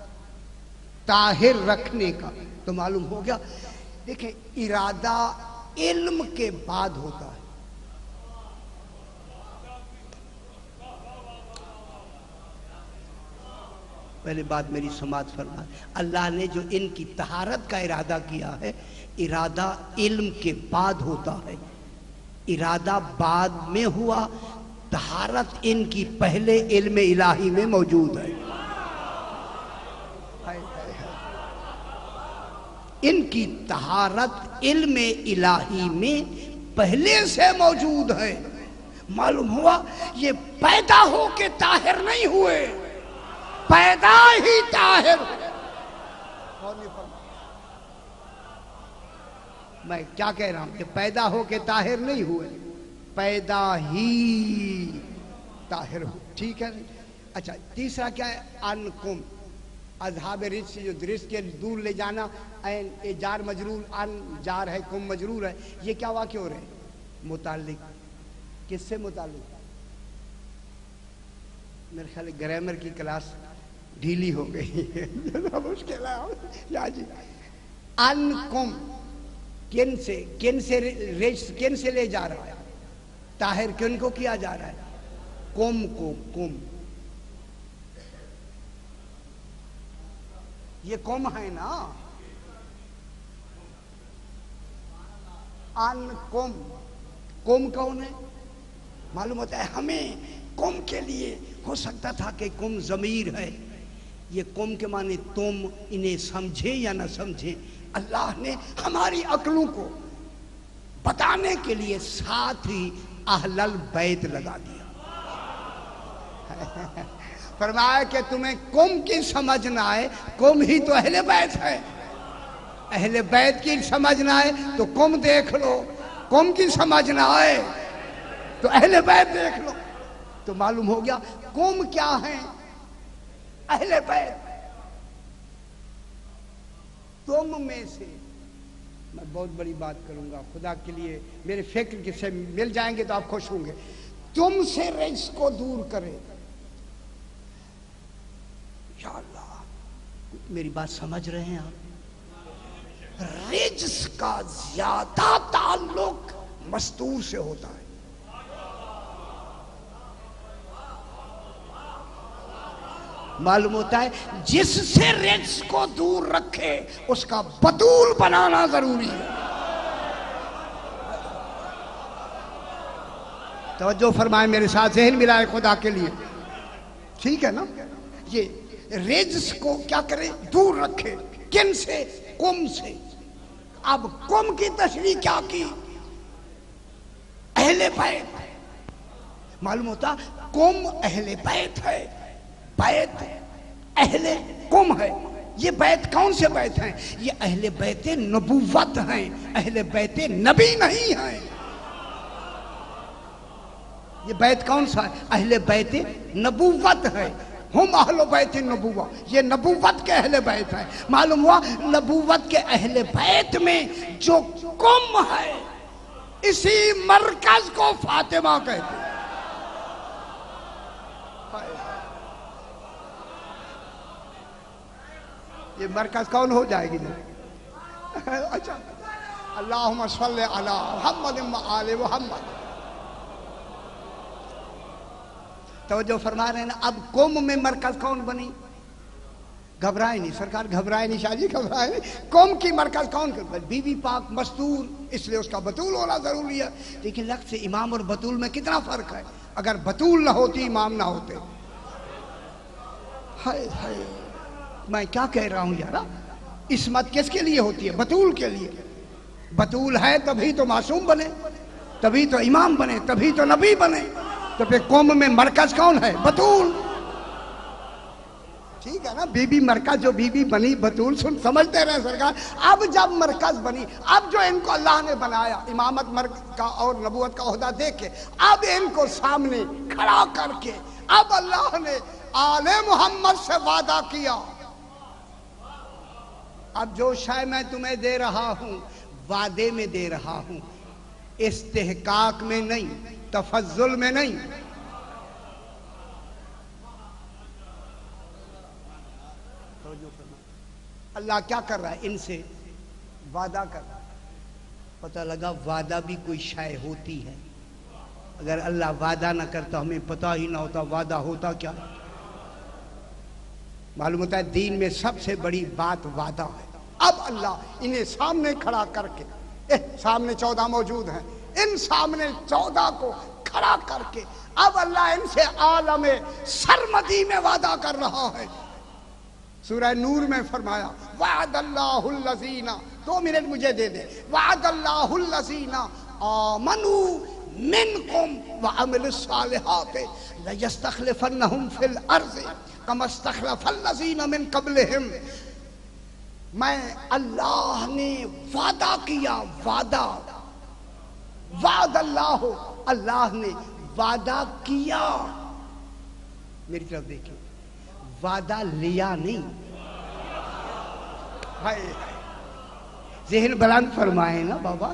طاہر رکھنے کا۔ تو معلوم ہو گیا، دیکھیں ارادہ علم کے بعد ہوتا ہے۔ پہلے بات میری سماعت فرمائیں، اللہ نے جو ان کی طہارت کا ارادہ کیا ہے، ارادہ علم کے بعد ہوتا ہے۔ ارادہ بعد میں ہوا، طہارت ان کی پہلے علم الہی میں موجود ہے۔ ان کی طہارت علم الہی میں پہلے سے موجود ہے۔ معلوم ہوا یہ پیدا ہو کے طاہر نہیں ہوئے، پیدا ہی طاہر۔ میں کیا کہہ رہا ہوں کہ پیدا ہو کے طاہر نہیں ہوئے، پیدا ہی طاہر ہو۔ ٹھیک ہے؟ اچھا، تیسرا کیا ہے؟ انکم، اذہاب رجس سے جو رجس کے دور لے جانا، این جار مجرور، ان جار ہے، کم مجرور ہے، یہ کیا واقع ہو رہے ہیں؟ متعلق کس سے متعلق؟ میرے خیال گرامر کی کلاس ڈھیلی ہو گئی ہے، مشکل ہے یا جی۔ انکم کن سے رجس کن سے لے جا رہا ہے؟ طاہر کن کو کیا جا رہا ہے؟ کم کو۔ کم یہ کم ہے نا، ان کم، کم کون ہے؟ معلوم ہوتا ہے ہمیں کم کے لیے ہو سکتا تھا کہ کم ضمیر ہے، یہ کم کے معنی تم، انہیں سمجھے یا نہ سمجھے، اللہ نے ہماری عقلوں کو بتانے کے لیے ساتھ ہی اہل البیت لگا دیا۔ فرمایا کہ تمہیں کم کی سمجھ نہ آئے، کم ہی تو اہل بیت ہے، اہل بیت کی سمجھ نہ آئے تو کم دیکھ لو، کم کی سمجھ نہ آئے تو اہل بیت دیکھ لو۔ تو معلوم ہو گیا کم کیا ہے؟ اہل بیت۔ تم میں سے، میں بہت بڑی بات کروں گا خدا کے لیے، میرے فکر کے سے مل جائیں گے تو آپ خوش ہوں گے، تم سے رجس کو دور کرے۔ یا اللہ، میری بات سمجھ رہے ہیں آپ؟ رجس کا زیادہ تعلق مستور سے ہوتا ہے۔ معلوم ہوتا ہے جس سے رجس کو دور رکھے اس کا بطول بنانا ضروری ہے. توجہ فرمائیں میرے ساتھ, ذہن ملائے خدا کے لیے, ٹھیک ہے نا. یہ رجس کو کیا کرے, دور رکھے. کن سے؟ قم سے. اب قم کی تشریح کیا کی؟ اہل بیت. معلوم ہوتا قم اہل بیت ہے, بیت اہل قم ہے. یہ بیت کون سے بیت ہیں؟ یہ اہل بیت نبوت ہیں, اہل بیت نبی نہیں ہیں. یہ بیت کون سا ہے؟ اہل بیت نبوت ہے. ہم اہل بیت نبوت, یہ نبوت کے اہل بیت ہیں. معلوم ہوا نبوت کے اہل بیت میں جو قم ہے اسی مرکز کو فاطمہ کہتے ہیں. یہ مرکز کون ہو جائے گی؟ اچھا, اللہم صلی علی محمد و آل محمد. توجہ فرما رہے ہیں نا. اب قوم میں مرکز کون بنی؟ گھبرائے نہیں سرکار, گھبرائے نہیں شاہ جی, گھبرائے نہیں. قوم کی مرکز کون کر؟ بی بی پاک مستور, اس لیے اس کا بطول ہونا ضروری ہے. لیکن لفظ سے امام اور بطول میں کتنا فرق ہے. اگر بطول نہ ہوتی امام نہ ہوتے. ہائے ہائے, میں کیا کہہ رہا ہوں یارا. عصمت کس کے لیے ہوتی ہے؟ بطول کے لیے. بطول ہے تبھی تو معصوم بنے, تبھی تو امام بنے, تبھی تو نبی بنے. تو پھر قوم میں مرکز کون ہے؟ بطول. ٹھیک ہے نا. بی بی مرکز جو بی بی بنی بطول, سمجھتے رہے سرکار. اب جب مرکز بنی, اب جو ان کو اللہ نے بنایا امامت مرکز کا اور نبوت کا عہدہ دے کے, اب ان کو سامنے کھڑا کر کے اب اللہ نے آل محمد سے وعدہ کیا. اب جو شے میں تمہیں دے رہا ہوں وعدے میں دے رہا ہوں, استحقاق میں نہیں, تفضل میں نہیں. اللہ کیا کر رہا ہے؟ ان سے وعدہ کر رہا ہے. پتہ لگا وعدہ بھی کوئی شے ہوتی ہے. اگر اللہ وعدہ نہ کرتا ہمیں پتہ ہی نہ ہوتا وعدہ ہوتا کیا. معلوم ہوتا ہے دین میں سب سے بڑی بات وعدہ ہے. اب اللہ انہیں سامنے کھڑا کر کے, سامنے 14 موجود ہیں, ان سامنے 14 کو کھڑا کر کے اب اللہ ان سے عالم سرمدی میں وعدہ کر رہا ہے. سورہ نور میں فرمایا وعد اللہ الذین, 2 منٹ مجھے دے دے. وعد اللہ الذین آمنوا منکم وعملوا الصالحات لیستخلفنہم فی الارض کما استخلف الذین من قبلہم. میں اللہ نے وعدہ کیا, وعدہ, وعد اللہ, اللہ نے وعدہ کیا. میری طرف دیکھیں, وعدہ لیا نہیں. ذہن بلند فرمائے نا بابا.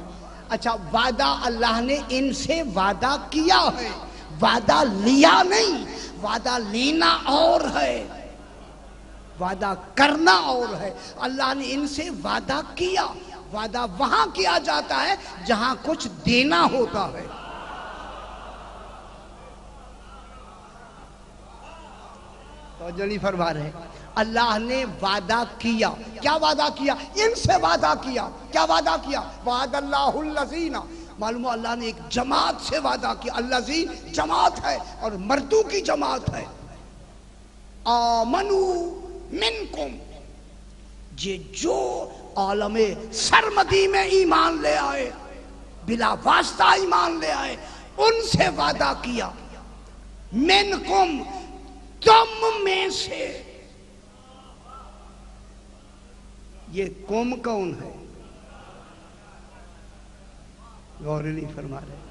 اچھا, وعدہ اللہ نے ان سے وعدہ کیا ہے, وعدہ لیا نہیں. وعدہ لینا اور ہے, وعدہ کرنا اور ہے. اللہ نے ان سے وعدہ کیا. وعدہ وہاں کیا جاتا ہے جہاں کچھ دینا ہوتا ہے. توجہ نہیں فرما رہے. اللہ نے وعدہ کیا. کیا وعدہ کیا؟ ان سے وعدہ کیا. کیا وعدہ کیا؟ وعد اللہ الذین. معلوم ہے اللہ نے ایک جماعت سے وعدہ کیا. الذین جماعت ہے اور مردوں کی جماعت ہے. آمنو منکم, جو عالم سرمدی میں ایمان لے آئے, بلا واسطہ ایمان لے آئے, ان سے وعدہ کیا. منکم, تم میں سے. یہ قوم کون ہے؟ غور نہیں فرما رہے.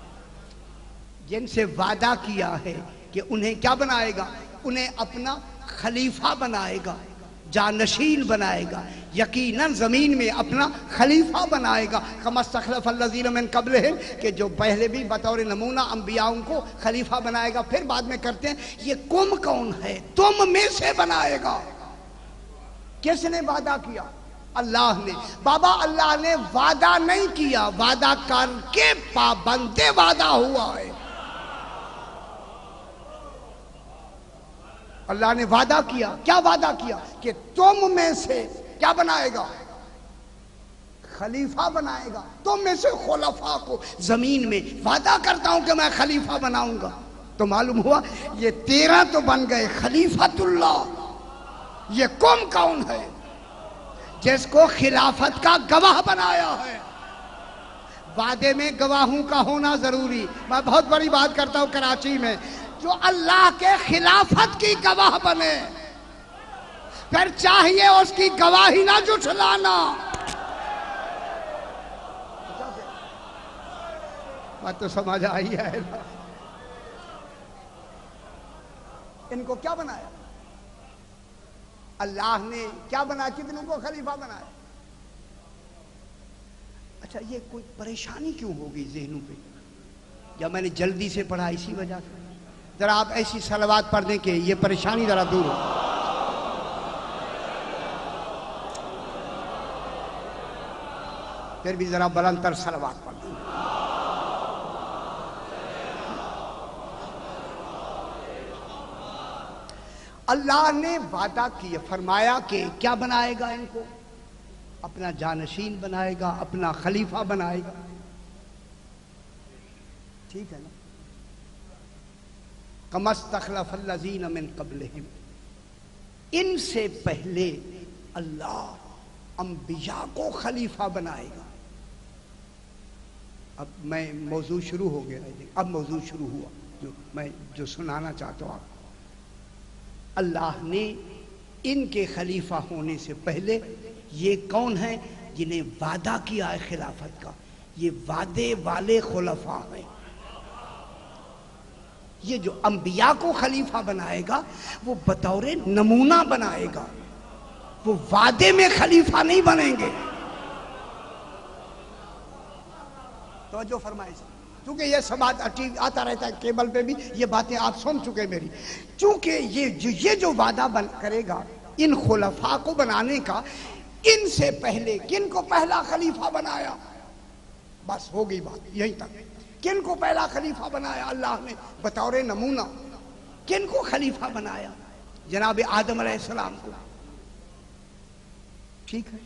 جن سے وعدہ کیا ہے کہ انہیں کیا بنائے گا؟ انہیں اپنا خلیفہ بنائے گا, جانشین بنائے گا. یقیناً زمین میں اپنا خلیفہ بنائے گا. کما استخلف الذین من قبلہم, کہ جو پہلے بھی بطور نمونہ انبیاء کو خلیفہ بنائے گا. پھر بعد میں کرتے ہیں یہ قوم کون ہے؟ تم میں سے بنائے گا. کس نے وعدہ کیا؟ اللہ نے. بابا اللہ نے وعدہ نہیں کیا, وعدہ کر کے پابند وعدہ ہوا ہے. اللہ نے وعدہ کیا. کیا وعدہ کیا؟ کہ تم میں سے کیا بنائے گا؟ خلیفہ بنائے گا. تم میں سے خلفاء کو زمین میں وعدہ کرتا ہوں کہ میں خلیفہ بناؤں گا. تو معلوم ہوا یہ 13 تو بن گئے خلیفۃ اللہ. یہ کون ہے جس کو خلافت کا گواہ بنایا ہے؟ وعدے میں گواہوں کا ہونا ضروری. میں بہت بڑی بات کرتا ہوں کراچی میں، جو اللہ کے خلافت کی گواہ بنے پھر چاہیے اس کی گواہی نہ جھٹلانا. بات تو سمجھ آئی ہے. ان کو کیا بنایا اللہ نے؟ کیا بنایا؟ کتنوں کو خلیفہ بنایا؟ اچھا یہ کوئی پریشانی کیوں ہوگی ذہنوں پہ؟ یا میں نے جلدی سے پڑھا اسی وجہ سے؟ ذرا آپ ایسی صلوات پڑھ دیں کہ یہ پریشانی ذرا دور ہو. پھر بھی ذرا بلند تر صلوات پڑھ دیں. اللہ نے وعدہ کیا، فرمایا کہ کیا بنائے گا ان کو؟ اپنا جانشین بنائے گا، اپنا خلیفہ بنائے گا. ٹھیک ہے نا؟ کما استخلف الذین من قبلہم، ان سے پہلے اللہ انبیاء کو خلیفہ بنائے گا. اب میں موضوع شروع ہو گیا ہے. اب موضوع شروع ہوا جو میں سنانا چاہتا ہوں آپ کو. اللہ نے ان کے خلیفہ ہونے سے پہلے یہ کون ہیں جنہیں وعدہ کیا ہے خلافت کا؟ یہ وعدے والے خلفاء ہیں. یہ جو انبیاء کو خلیفہ بنائے گا وہ بطور نمونہ بنائے گا، وہ وعدے میں خلیفہ نہیں بنیں گے. توجہ فرمائے. چونکہ یہ سب آتا رہتا ہے کیبل پہ بھی، یہ باتیں آپ سن چکے میری. چونکہ یہ جو وعدہ کرے گا ان خلفاء کو بنانے کا، ان سے پہلے کن کو پہلا خلیفہ بنایا؟ بس ہو گئی بات یہیں تک. کن کو پہلا خلیفہ بنایا اللہ نے بطور نمونہ؟ کن کو خلیفہ بنایا؟ جناب آدم علیہ السلام کو. ٹھیک ہے.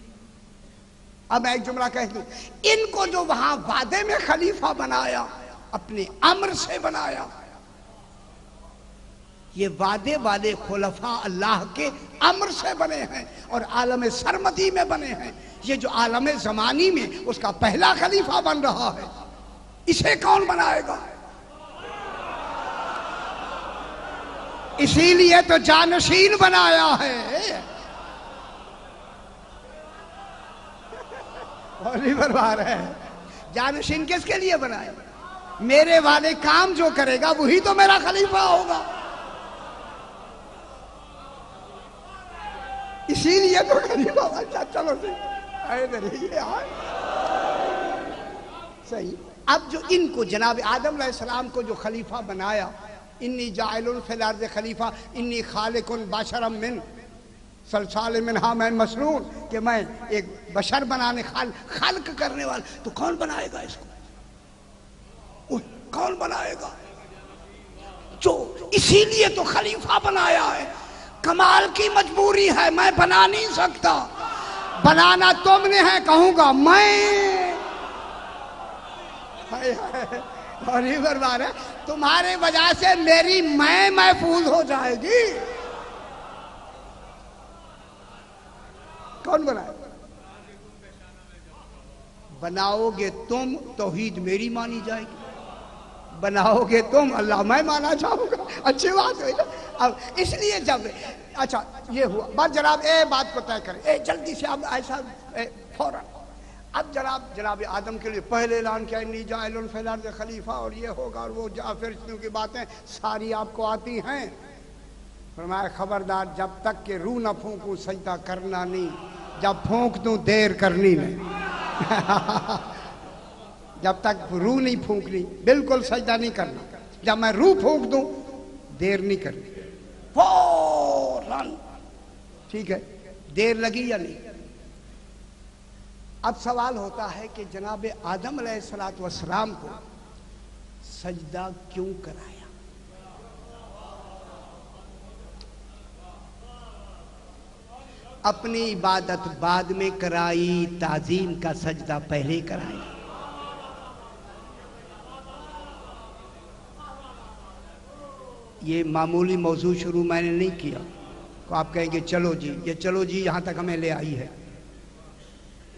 اب میں ایک جملہ کہہ دوں، ان کو جو وہاں وعدے میں خلیفہ بنایا اپنے امر سے بنایا. یہ وعدے والے خلفاء اللہ کے امر سے بنے ہیں اور عالم سرمدی میں بنے ہیں. یہ جو عالم زمانی میں اس کا پہلا خلیفہ بن رہا ہے، اسے کون بنائے گا؟ اسی لیے تو جانشین بنایا ہے. جانشین کس کے لیے بنائے؟ میرے والے کام جو کرے گا وہی تو میرا خلیفہ ہوگا. اسی لیے تو خلیفہ. چلو صحیح. اب جو ان کو جناب آدم علیہ السلام کو جو خلیفہ بنایا، انی جاعل فی الارض خلیفہ انی خالق بشرا من صلصال من حمأ مسنون، کہ میں ایک بشر بنانے خلق کرنے والا. تو کون بنائے گا اس کو؟ کون بنائے گا؟ جو اسی لیے تو خلیفہ بنایا ہے. کمال کی مجبوری ہے، میں بنا نہیں سکتا. بنانا تم نے ہے، کہوں گا میں. اور یہ برباد ہے، تمہارے وجہ سے میری میں محفوظ ہو جائے گی. کون بنائے؟ بناؤ گے تم توحید میری مانی جائے گی. بناؤ گے تم اللہ میں مانا چاہوں گا. اچھی بات ہوئی نا. اب اس لیے جب اچھا یہ ہوا بات، جناب بات کو طے کریں جلدی سے. اب ایسا فوراً اب جناب آدم کے لیے پہلے اعلان کیا انی جاعل فی الارض خلیفہ، اور یہ ہوگا اور وہ فرشتوں کی باتیں ساری آپ کو آتی ہیں. فرمایا خبردار جب تک کہ روح نہ پھونکوں سجدہ کرنا نہیں، جب پھونک دوں دیر کرنی نہیں. جب تک روح نہیں پھونکنی بالکل سجدہ نہیں کرنا. جب میں روح پھونک دوں دیر نہیں کرنی، فوراً. ٹھیک ہے. دیر لگی یا نہیں؟ اب سوال ہوتا ہے کہ جناب آدم علیہ السلام کو سجدہ کیوں کرایا؟ اپنی عبادت بعد میں کرائی، تعظیم کا سجدہ پہلے کرائی۔ یہ معمولی موضوع شروع میں نے نہیں کیا تو آپ کہیں گے چلو جی، یہ چلو جی یہاں تک ہمیں لے آئی ہے۔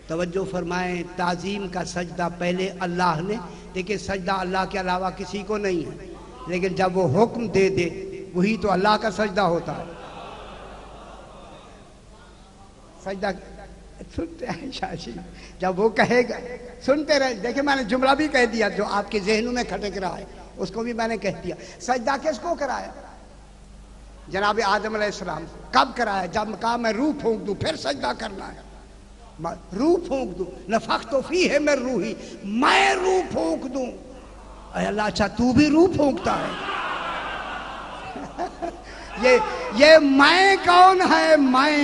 توجہ فرمائیں، تعظیم کا سجدہ پہلے اللہ نے، دیکھیں سجدہ اللہ کے علاوہ کسی کو نہیں ہے، لیکن جب وہ حکم دے دے وہی تو اللہ کا سجدہ ہوتا ہے۔ سجدہ سنتے ہیں شاہ جی، جب وہ کہے گا سنتے رہے۔ دیکھیں میں نے جملہ بھی کہہ دیا جو آپ کے ذہنوں میں کھٹک رہا ہے، اس کو بھی میں نے کہہ دیا۔ سجدہ کس کو کرایا؟ جناب آدم علیہ السلام کو۔ کب کرایا؟ جب کہا میں روح پھونک دوں پھر سجدہ کرنا ہے۔ روح پھونک دوں، نفخت فیہ من روحی، میں روح پھونک دوں۔ اے اللہ، اچھا تو بھی روح پھونکتا ہے؟ یہ میں کون ہے؟ میں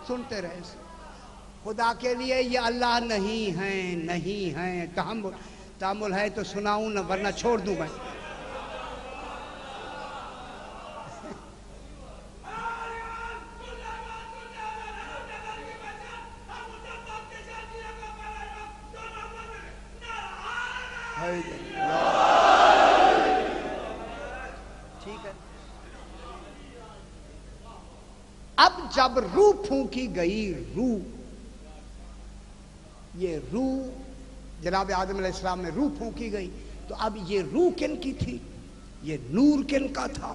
سنتے رہے۔ خدا کے لیے یہ اللہ نہیں ہیں، نہیں ہیں۔ تحمل ہے تو سناؤں نہ، ورنہ چھوڑ دوں میں۔ ٹھیک ہے، اب جب روح پھونکی گئی، یہ روح جناب آدم علیہ السلام میں روح پھونکی گئی، تو اب یہ روح کن کی تھی؟ یہ نور کن کا تھا؟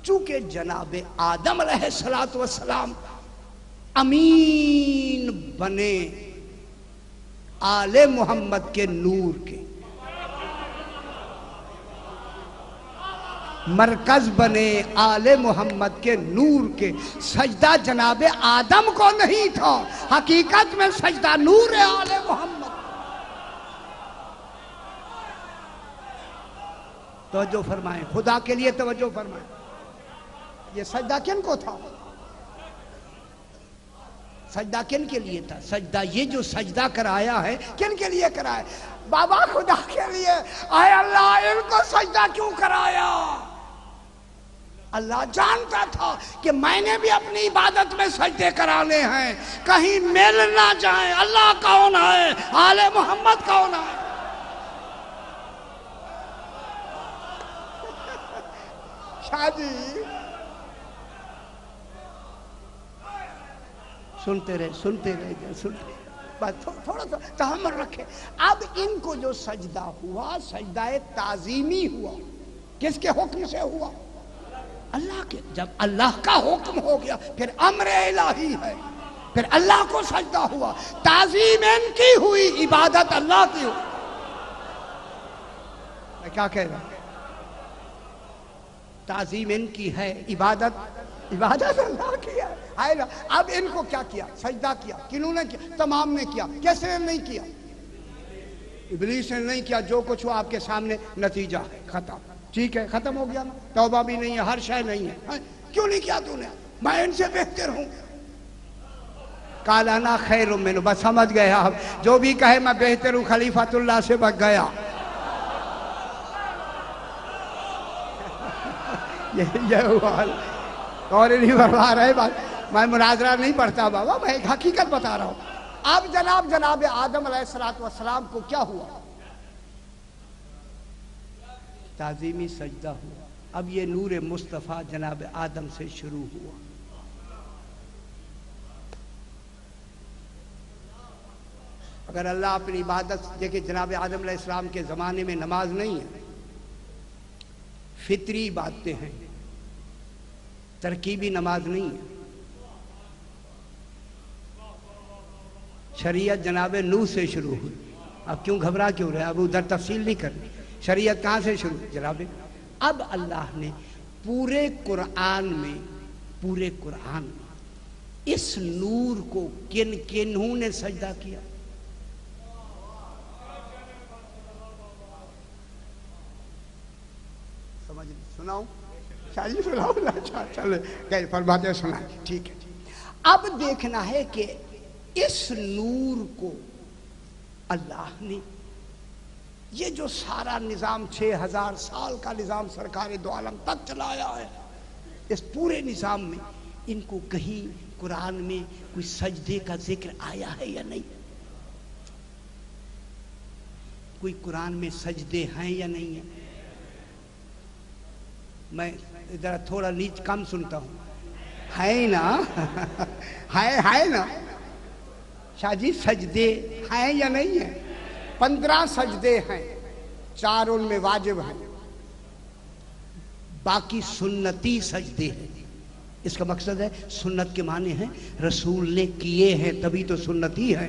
چونکہ جناب آدم علیہ السلام امین بنے آل محمد کے نور کے، مرکز بنے آل محمد کے نور کے، سجدہ جناب آدم کو نہیں تھا، حقیقت میں سجدہ نور آل محمد۔ توجہ فرمائیں، خدا کے لیے توجہ فرمائیں، یہ سجدہ کن کو تھا؟ سجدہ کن کے لیے تھا؟ سجدہ یہ جو سجدہ کرایا ہے کن کے لیے کرایا؟ بابا خدا کے لیے۔ اے اللہ، ان کو سجدہ کیوں کرایا؟ اللہ جانتا تھا کہ میں نے بھی اپنی عبادت میں سجدے کرانے ہیں، کہیں مل نہ جائیں۔ اللہ کون ہے؟ آل محمد کون ہے؟ شاہ جی سنتے رہے بس تھوڑا سا تحمل رکھے۔ اب ان کو جو سجدہ ہوا، سجدہ تعظیمی ہوا، کس کے حکم سے ہوا؟ اللہ کے۔ جب اللہ کا حکم ہو گیا پھر امر الہی ہے، پھر اللہ کو سجدہ ہوا، تعظیم ان کی ہوئی، عبادت اللہ کی ہوئی۔ میں کیا کہہ رہا ہوں؟ تعظیم ان کی ہے، عبادت اللہ کی ہے۔ اب ان کو کیا کیا؟ سجدہ کیا۔ کنہوں نے کیا؟ تمام نے کیا۔ کس نے نہیں کیا؟ ابلیس نے نہیں کیا۔ جو کچھ ہوا آپ کے سامنے، نتیجہ ہے، ختم۔ ٹھیک ہے، ختم ہو گیا نا، توبہ بھی نہیں ہے، ہر شے نہیں ہے۔ کیوں نہیں کیا تو نے؟ میں ان سے بہتر ہوں۔ قال انا خیر منہ، بس سمجھ گئے آپ، جو بھی کہے میں بہتر ہوں، خلیفۃ اللہ سے بچ گیا۔ یہ ہوا اور نہیں بڑھا رہے بات، میں مناظرہ نہیں پڑھتا بابا، میں ایک حقیقت بتا رہا ہوں۔ اب جناب آدم علیہ السلام کو کیا ہوا؟ تعظیمی سجدہ ہوا۔ اب یہ نور مصطفیٰ جناب آدم سے شروع ہوا۔ اگر اللہ اپنی عبادت، دیکھیں جناب آدم علیہ السلام کے زمانے میں نماز نہیں ہے، فطری باتیں ہیں، ترکیبی نماز نہیں ہے۔ شریعت جناب نوح سے شروع ہوئی۔ اب کیوں گھبرا کیوں رہے؟ اب ادھر تفصیل نہیں کرنی۔ شریعت کہاں سے شروع؟ جناب اب اللہ نے پورے قرآن میں اس نور کو کنہوں نے سجدہ کیا؟ سمجھ سناؤں؟ شاہی سناؤ نا، چلے فرماتے سنا، ٹھیک ہے۔ اب دیکھنا ہے کہ اس نور کو اللہ نے یہ جو سارا نظام 6000 سال کا نظام سرکار دو عالم تک چلایا ہے، اس پورے نظام میں ان کو کہیں قرآن میں کوئی سجدے کا ذکر آیا ہے یا نہیں؟ کوئی قرآن میں سجدے ہیں یا نہیں ہیں؟ میں ذرا تھوڑا نیچ کم سنتا ہوں، ہے نا؟ ہے نا شاہ جی؟ سجدے ہیں یا نہیں ہیں؟ 15 سجدے ہیں، 4 ان میں واجب ہیں، باقی سنتی سجدے ہیں۔ اس کا مقصد ہے سنت کے معنی ہیں رسول نے کیے ہیں تبھی تو سنتی ہے۔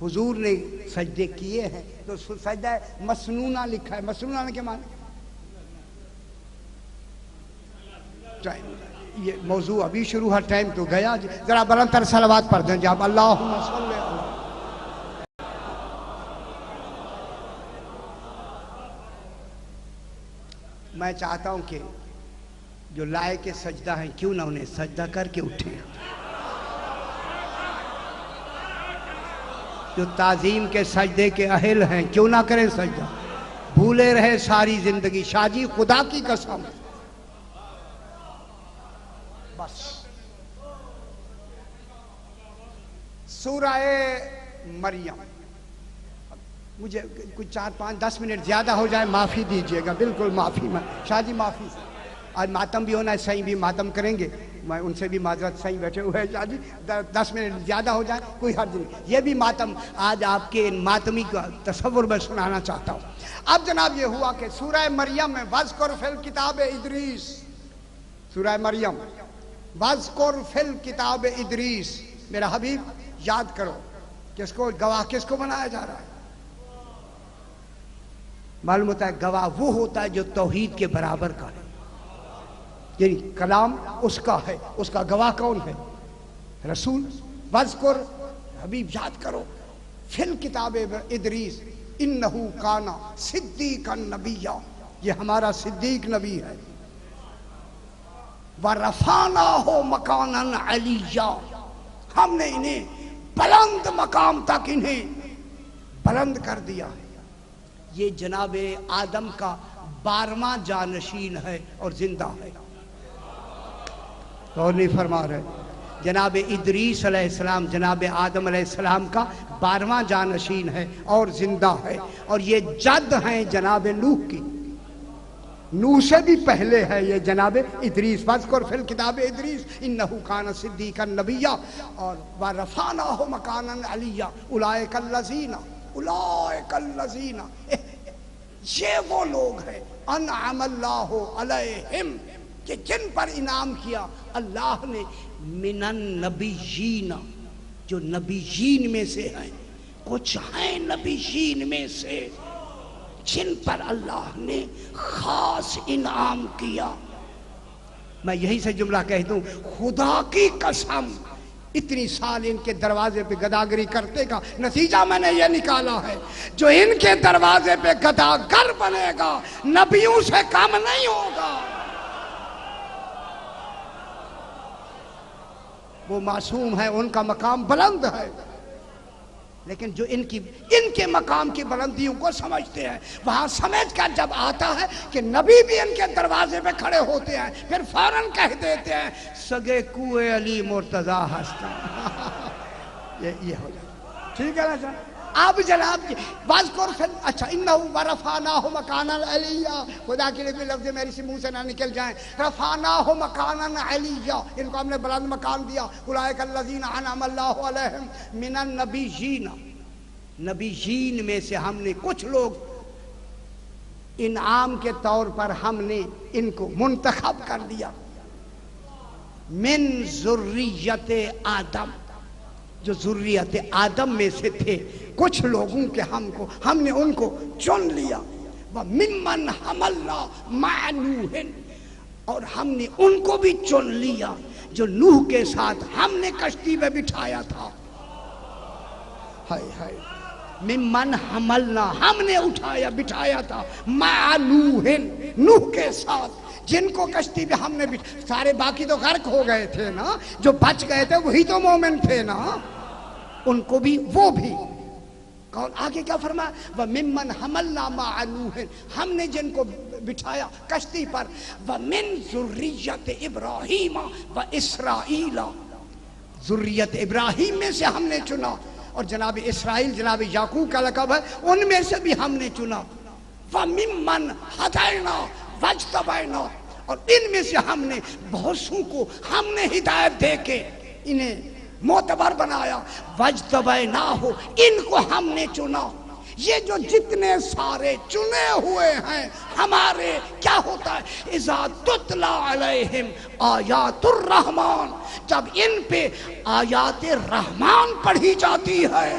حضور نے سجدے کیے ہیں تو سجدہ مسنونہ لکھا ہے۔ مسنونہ کے معنی یہ موضوع ابھی شروع ہے، ٹائم تو گیا، ذرا بلند تر صلوات پڑھ دیں جب اللہم صلی اللہ۔ میں چاہتا ہوں کہ جو لائق سجدہ ہیں کیوں نہ انہیں سجدہ کر کے اٹھیں، جو تعظیم کے سجدے کے اہل ہیں کیوں نہ کریں سجدہ، بھولے رہے ساری زندگی۔ شاہ جی خدا کی قسم بس سورہ مریم، مجھے کچھ 4-5-10 منٹ زیادہ ہو جائے معافی دیجئے گا، بالکل معافی۔ شاہ جی معافی، آج ماتم بھی ہونا ہے، صحیح بھی ماتم کریں گے، میں ان سے بھی معذرت، صحیح بیٹھے ہوئے ہیں شاہ جی، 10 منٹ زیادہ ہو جائے کوئی حرج نہیں۔ یہ بھی ماتم آج آپ کے ماتمی کا تصور میں سنانا چاہتا ہوں۔ اب جناب یہ ہوا کہ سورہ مریم میں وَاذْكُرْ فِي الْكِتَابِ ادریس، سورہ مریم وَاذْكُرْ فِي الْكِتَابِ ادریس، میرا حبیب یاد کرو، کس کو گواہ کس کو بنایا جا رہا ہے؟ معلوم ہوتا ہے گواہ وہ ہوتا ہے جو توحید کے برابر کا ہے، یعنی کلام اس کا ہے، اس کا گواہ کون ہے؟ رسول۔ وَاذْكُرْ، حبیب یاد کرو، فِي الْكِتَابِ ادریس اِنَّهُ كَانَ صِدِّيقًا نَبِيًّا، یہ ہمارا صدیق نبی ہے۔ وَرَفَعْنَاهُ مَكَانًا عَلِيًّا، ہم نے انہیں بلند مقام تک انہیں بلند کر دیا ہے۔ یہ جناب آدم کا 12واں جانشین ہے اور زندہ ہے، اور نہیں فرما رہے؟ جناب ادریس علیہ السلام جناب آدم علیہ السلام کا 12واں جانشین ہے اور زندہ ہے، اور یہ جد ہیں جناب نوح کی، نوح سے بھی پہلے ہے یہ جناب ادریس۔ وَاذْكُرْ فِي الْكِتَابِ ادریس اِنَّهُ كَانَ صِدِّيقًا نَبِيًّا، اور وَرَفَعْنَاهُ مَكَانًا عَلِيًّا اولئک الذین، یہ وہ لوگ ہیں انعم اللہ علیہم، کہ جن پر انعام کیا اللہ نے، من النبیین، جو نبیین میں سے ہیں، کچھ ہیں نبیین میں سے جن پر اللہ نے خاص انعام کیا۔ میں یہی سے جملہ کہہ دوں، خدا کی قسم اتنی سال ان کے دروازے پہ گداگری کرتے کا نتیجہ میں نے یہ نکالا ہے، جو ان کے دروازے پہ گداگر بنے گا نبیوں سے کم نہیں ہوگا۔ وہ معصوم ہے، ان کا مقام بلند ہے، لیکن جو ان کے مقام کی بلندیوں کو سمجھتے ہیں، وہاں سمجھ کر جب آتا ہے کہ نبی بھی ان کے دروازے پہ کھڑے ہوتے ہیں، پھر فوراً کہہ دیتے ہیں سگے کوئے علی مرتضیٰ ہستا۔ یہ ہو جائے، ٹھیک ہے نا سر؟ اب جناب وَاذْكُرْ فِي، اچھا اِنَّهُ وَرَفَعْنَاهُ مَكَانًا عَلِيًّا، خدا کے لیے کوئی لفظ میری سے منہ سے نہ نکل جائیں، رَفَعْنَاهُ مَكَانًا عَلِيًّا، ان کو ہم نے بلند مقام دیا۔ اولئک الذین انعم اللہ علیہم من النبیین، نبیین میں سے ہم نے کچھ لوگ انعام کے طور پر ہم نے ان کو منتخب کر دیا، من ذریت آدم، جو ذریت آدم میں سے تھے کچھ لوگوں کے ہم نے ان کو چن لیا۔ وَمِمَّنْ حَمَلْنَا مَعَ نُوحٍ، اور ہم نے ان کو بھی چن لیا جو نوح کے ساتھ ہم نے کشتی میں بٹھایا تھا۔ ہائے ہائے، ممن حملنا، ہم نے اٹھایا بٹھایا تھا، مع نوح، نوح کے ساتھ، جن کو کشتی میں ہم نے سارے باقی تو غرق ہو گئے تھے نا، جو بچ گئے تھے وہی تو مومن تھے نا۔ ان کو بھی وہ بھی. کون آگے کیا فرمایا؟ وَمِمَّنْ حَمَلْنَا مَعَ نُوحٍ، ہم نے جن کو بٹھایا کشتی پر. وَمِن ذُرِّيَّةِ إِبْرَاهِيمَ وَإِسْرَائِيلَ، ذریت ابراہیم میں سے ہم نے چنا، اور جناب اسرائیل جناب یعقوب کا لقب ہے، ان میں سے بھی ہم نے چنا. وَمِمَّنْ هَدَيْنَا وَاجْتَبَيْنَا، اور ان میں سے ہم نے بہت سو کو ہم نے ہدایت دے کے انہیں معتبر بنایا. وَاجْتَبَيْنَاهُ، ان کو ہم نے چنا. یہ جو جتنے سارے چنے ہوئے ہیں ہمارے، کیا ہوتا ہے؟ اِذَا تُتْلَى عَلَيْهِمْ آیات الرحمن، جب ان پہ آیات رحمان پڑھی جاتی ہے.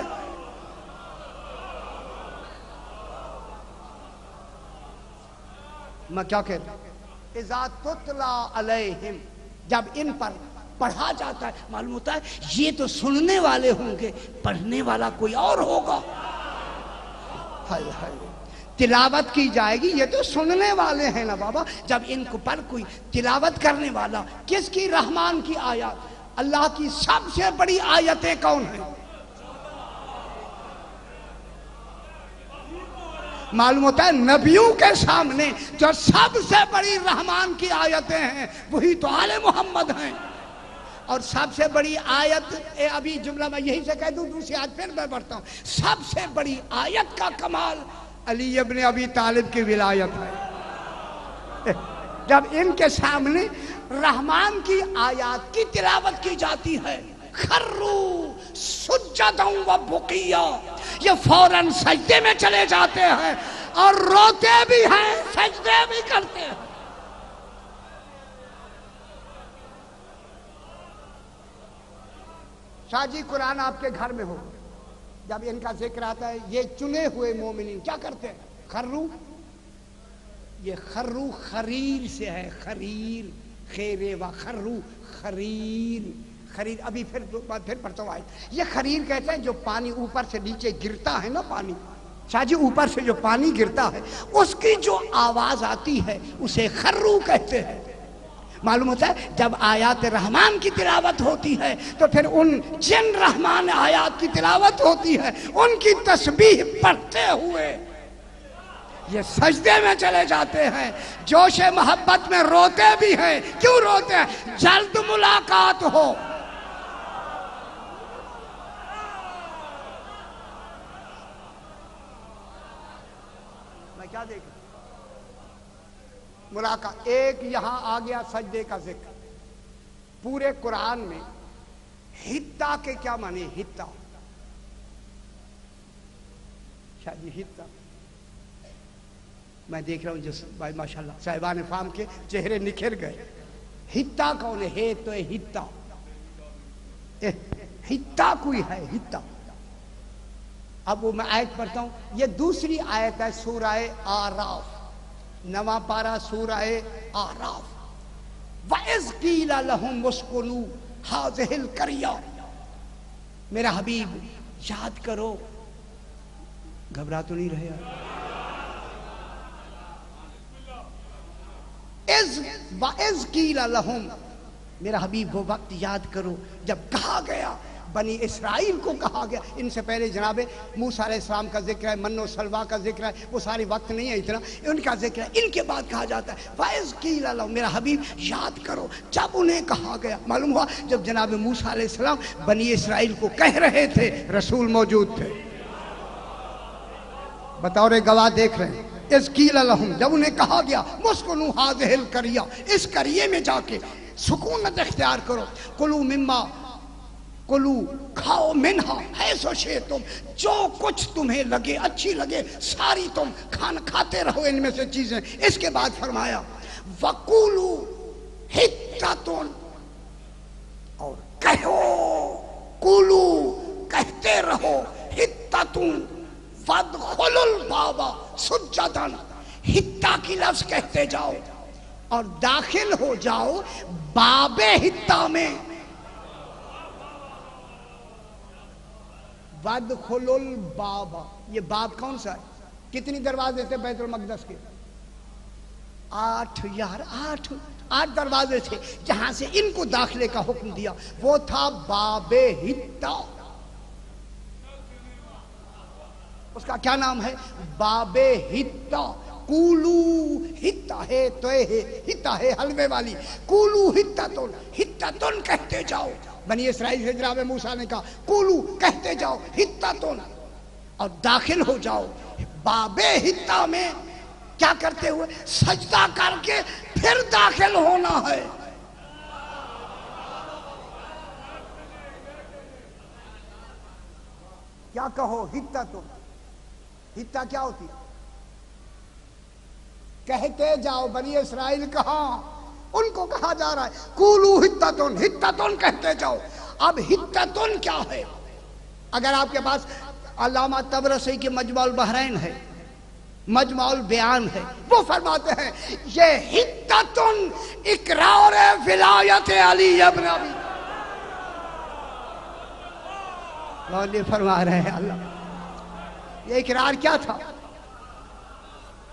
میں کیا کہتا ہوں؟ اِذَا تُتْلَى عَلَيْهِمْ، جب ان پر پڑھا جاتا ہے. معلوم ہوتا ہے یہ تو سننے والے ہوں گے، پڑھنے والا کوئی اور ہوگا. تلاوت کی جائے گی، یہ تو سننے والے ہیں نا بابا. جب ان کو پر کوئی تلاوت کرنے والا، کس کی؟ رحمان کی آیات. اللہ کی سب سے بڑی آیتیں کون ہیں؟ معلوم ہوتا ہے نبیوں کے سامنے جو سب سے بڑی رحمان کی آیتیں ہیں وہی تو آل محمد ہیں. اور سب سے بڑی آیت، ابھی جملہ میں یہی سے کہہ دوں، دوسری آیت پھر میں پڑھتا ہوں. سب سے بڑی آیت کا کمال علی ابن ابی طالب کی ولایت ہے. جب ان کے سامنے رحمان کی آیات کی تلاوت کی جاتی ہے، خروا سجدا و بقیا، یہ فوراً سجدے میں چلے جاتے ہیں اور روتے بھی ہیں، سجدے بھی کرتے ہیں. شاہ جی قرآن آپ کے گھر میں ہو، جب ان کا ذکر آتا ہے یہ چنے ہوئے مومنین کیا کرتے ہیں؟ خرو. یہ خرو خریر سے ہے، خریر، خیرے و خرو، خریر، خریر. ابھی پھر پڑھتا ہوں آیت. یہ خریر کہتے ہیں جو پانی اوپر سے نیچے گرتا ہے نا، پانی شاہ جی اوپر سے جو پانی گرتا ہے اس کی جو آواز آتی ہے اسے خرو کہتے ہیں. معلوم ہوتا ہے جب آیات رحمان کی تلاوت ہوتی ہے تو پھر ان جن رحمان آیات کی تلاوت ہوتی ہے ان کی تسبیح پڑھتے ہوئے یہ سجدے میں چلے جاتے ہیں. جوش محبت میں روتے بھی ہیں. کیوں روتے ہیں؟ جلد ملاقات ہو. میں کیا دیکھ ملاقات. ایک یہاں آ گیا سجدے کا ذکر. پورے قرآن میں حتہ کے کیا معنی؟ حتہ شاہ جی حتہ میں دیکھ رہا ہوں جس بھائی ماشاءاللہ صاحبان فام کے چہرے نکھر گئے. حتہ کون ہے؟ تو حتہ حتہ کوئی ہے حتہ. اب وہ میں آیت پڑھتا ہوں. یہ دوسری آیت ہے سورہ آراف، 9واں پارہ سورہ آراف. وَإِذْ قِيلَ لَهُمُ اسْكُنُوا هَٰذِهِ الْقَرْيَةَ. میرا حبیب یاد کرو، گھبرا تو نہیں رہے آپ؟ وَإِذْ قِيلَ لَهُمْ، میرا حبیب وہ وقت یاد کرو جب کہا گیا بنی اسرائیل کو کہا گیا. ان سے پہلے جناب موسیٰ علیہ السلام کا ذکر ہے، من و سلویٰ کا ذکر ہے، وہ سارے وقت نہیں ہے اتنا، ان کا ذکر ہے. ان کے بعد کہا جاتا ہے وَإِذْ قِيلَ لَهُمْ، میرا حبیب یاد کرو جب انہیں کہا گیا. معلوم ہوا جب جناب موسیٰ علیہ السلام بنی اسرائیل کو کہہ رہے تھے رسول موجود تھے. بطور گواہ دیکھ رہے ہیں. اِذْ قِيلَ لَهُمْ، جب انہیں کہا گیا مُسْكُنُوا هَٰذِهِ الْقَرْيَةَ، اس قریے میں جا کے سکونت اختیار کرو. کُلُوا مِمَّا، کلو کھاؤ، منہا حیث شئتم، جو کچھ تمہیں لگے اچھی لگے ساری تم کھانا کھاتے رہو ان میں سے چیزیں. اس کے بعد فرمایا وَقُولُوا حِتَّةٌ، اور کہو، قولو کہتے رہو، حِتَّةٌ وَادْخُلُوا الْبَابَ سُجَّدًا، حتہ کی لفظ کہتے جاؤ اور داخل ہو جاؤ باب حتہ میں. وَادْخُلُوا الْبَابَ، یہ باب کون سا ہے؟ کتنی دروازے تھے بیت المقدس کے؟ 8 یار، 8 دروازے تھے جہاں سے ان کو داخلے کا حکم دیا. وہ تھا باب حتہ. اس کا کیا نام ہے؟ باب ہتا، کولو ہتا ہے تو ہتا ہے حلوے والی، کولو ہتتن، ہتتن کہتے جاؤ. بنی اسرائیل سے جناب موسیٰ نے کہا کولو کہتے جاؤ ہتتن، اور داخل ہو جاؤ. باب ہتا میں کیا کرتے ہوئے؟ سجدہ کر کے پھر داخل ہونا ہے. کیا کہو؟ ہتتن. ہتا کیا ہوتی ہے؟ کہتے جاؤ. بنی اسرائیل کہاں؟ ان کو کہا جا رہا ہے کولو ہتتن، ہتتن کہتے جاؤ. اب ہتتن کیا ہے؟ اگر آپ کے پاس علامہ طبرسی کی مجمع البحرین ہے، مجمع البیان ہے، وہ فرماتے ہیں یہ ہتتن اقرار ولایت علی ابن ابی. مولوی فرما رہے ہیں اللہ، یہ اقرار کیا تھا؟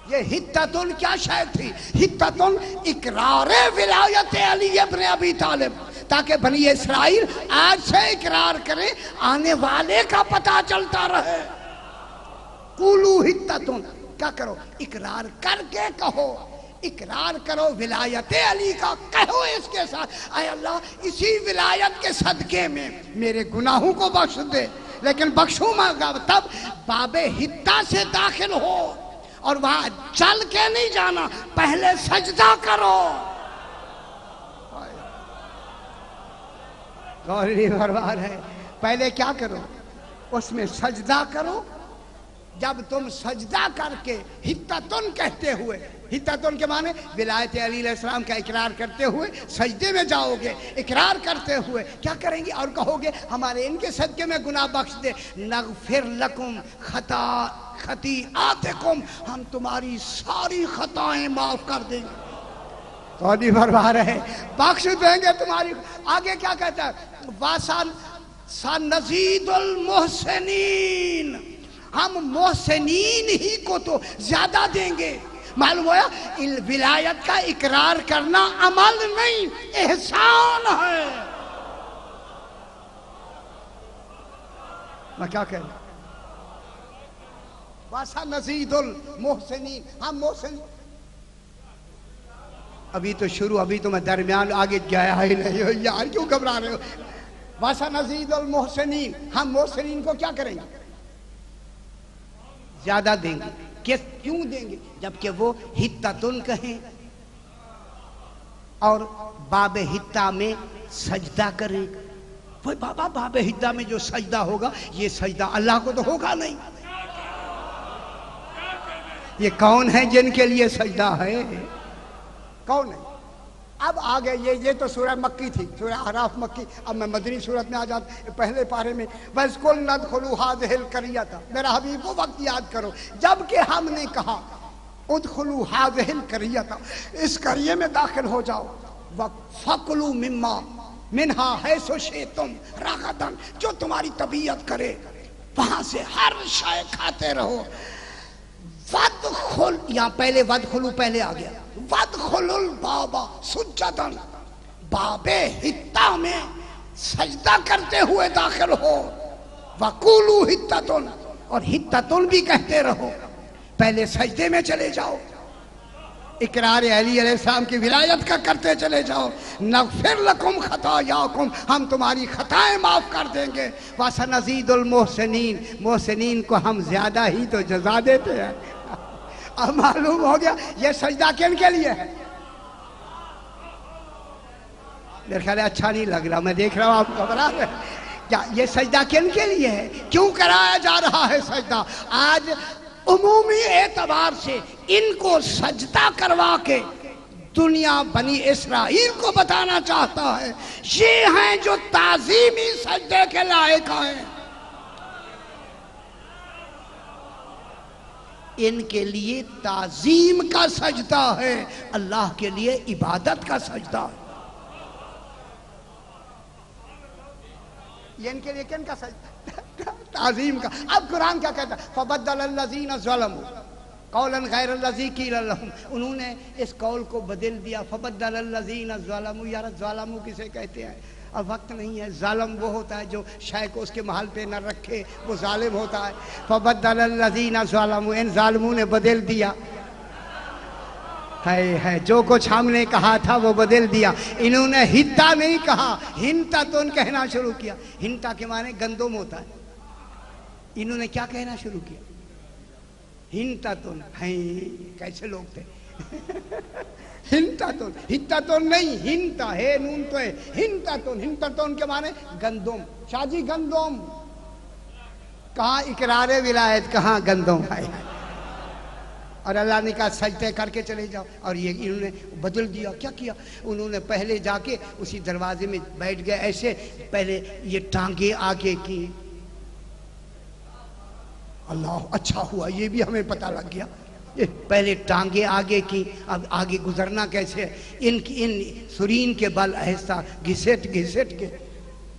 یہ ہتتن کیا شے تھی؟ ہتتن اقرار ولایت علی ابن ابی طالب، تاکہ بنی اسرائیل آج سے اقرار کریں، آنے والے کا پتہ چلتا رہے. قولو ہتتن، کیا کرو؟ اقرار کر کے کہو، اقرار کرو ولایت علی کا، کہو اس کے ساتھ اے اللہ اسی ولایت کے صدقے میں میرے گناہوں کو بخش دے. لیکن بخشوں مانگا تب باب ہتا سے داخل ہو، اور وہاں چل کے نہیں جانا، پہلے سجدہ کرو. غوری بھربار ہے، پہلے کیا کرو؟ اس میں سجدہ کرو. جب تم سجدہ کر کے ہتتن کہتے ہوئے، ہتتن کے معنی ولایت علی علیہ السلام کا اقرار کرتے ہوئے سجدے میں جاؤ گے. اقرار کرتے ہوئے کیا کریں گے؟ اور کہو گے ہمارے ان کے صدقے میں گناہ بخش دے. نغفر لکم خطیئاتکم، ہم تمہاری ساری خطائیں معاف کر دیں گے. قولی بھربار ہے، بخش دیں گے تمہاری. آگے کیا کہتا ہے؟ سَنَزِيدُ الْمُحْسِنِينَ، ہم محسنین ہی کو تو زیادہ دیں گے. معلوم ہوا ولایت کا اقرار کرنا عمل نہیں، احسان ہے. میں کیا کہہ رہا؟ وَسَنَزِيدُ الْمُحْسِنِينَ، ہم محسن. ابھی تو شروع، ابھی تو میں درمیان، آگے گیا ہی نہیں ہو یار، کیوں گھبرا رہے ہو؟ وَسَنَزِيدُ الْمُحْسِنِينَ، ہم محسنین کو کیا کریں گے؟ زیادہ دیں گے. کیوں دیں گے؟ جبکہ وہ ہتتن کہیں اور باب ہتا میں سجدہ کریں. وہ بابا باب ہتا میں جو سجدہ ہوگا، یہ سجدہ اللہ کو تو ہوگا نہیں. یہ کون ہے جن کے لیے سجدہ ہے؟ کون ہے؟ اب آگے یہ تو سورہ مکی تھی، سورہ اعراف مکی. اب میں مدنی صورت میں آ جاتا. پہلے پارے میں وَاذْكُرْ نَدْخُلُوا هَٰذِهِ الْقَرْيَةَ، میرا حبیب وہ وقت یاد کرو جب کہ ہم نے کہا ادخلوا هَٰذِهِ الْقَرْيَةَ، اس قریے میں داخل ہو جاؤ. وَفَكُلُوا مِمَّا مِنْهَا حَيْثُ شِئْتُمْ رَغَدًا، جو تمہاری طبیعت کرے وہاں سے ہر شے کھاتے رہو. وَادْخُلْ، یہاں پہلے وَادْخُلُوا پہلے آ گیا. وَادْخُلُوا الْبَابَ سُجَّدًا، باب ہتا میں سجدہ کرتے ہوئے داخل ہو. وَقُولُوا ہتتن، اور ہتتن بھی کہتے رہو. پہلے سجدے میں چلے جاؤ، اقرار علی علیہ السلام کی ولایت کا کرتے چلے جاؤ. نغفر لکم خطایاکم، ہم تمہاری خطائیں معاف کر دیں گے. وَسَنَزِيدُ الْمُحْسِنِينَ، محسنین کو ہم زیادہ ہی تو جزا دیتے ہیں. اب معلوم ہو گیا یہ سجدہ کن کے لیے ہے. میرے خیال ہے اچھا نہیں لگ رہا، میں دیکھ رہا ہوں آپ گھبرا رہے ہیں. کیا یہ سجدہ کن کے لیے ہے؟ کیوں کرایا جا رہا ہے سجدہ؟ آج عمومی اعتبار سے ان کو سجدہ کروا کے دنیا بنی اسرائیل کو بتانا چاہتا ہے یہ ہیں جو تعظیمی سجدے کے لائق ہیں. ان کے لیے تعظیم کا سجدہ ہے، اللہ کے لیے عبادت کا سجدہ ہے. یہ ان کے لیے کن کا سجدہ؟ تعظیم کا. اب قرآن کیا کہتا ہے؟ فَبَدَّلَ الَّذِينَ ظَلَمُوا قَوْلًا غَيْرَ الَّذِي قِيلَ لَهُمْ، انہوں نے اس قول کو بدل دیا. فَبَدَّلَ الَّذِينَ ظَلَمُوا، یار ظالموں کسے کہتے ہیں؟ اب وقت نہیں ہے. ظالم وہ ہوتا ہے جو شے کو اس کے محل پہ نہ رکھے، وہ ظالم ہوتا ہے. فبدل الذین ظلموا، ان ظالموں نے بدل دیا. ہے جو کچھ ہم نے کہا تھا وہ بدل دیا. انہوں نے ہتا نہیں کہا، ہنتاتن کہنا شروع کیا. ہنتا کے معنی گندم ہوتا ہے. انہوں نے کیا کہنا شروع کیا؟ ہنتاتن. کیسے لوگ تھے. ہنتاتن، ہنتاتن نہیں، ہنتا ہے نون تو ہے. ہنتاتن، ہنتاتن کے معنی گندم. شاہ جی گندم کہاں اقرار ولایت، کہاں گندم ہے. اور اللہ نے کہا سجدے کر کے چلے جاؤ. اور یہ انہوں نے بدل دیا. کیا کیا انہوں نے؟ پہلے جا کے اسی دروازے میں بیٹھ گئے ایسے. پہلے یہ ٹانگیں آگے کی. اللہ اچھا ہوا یہ بھی ہمیں پتہ لگ گیا. پہلے ٹانگیں آگے کی. اب آگے گزرنا کیسے؟ ان سرین کے بل آہستہ گھسٹ گھسٹ کے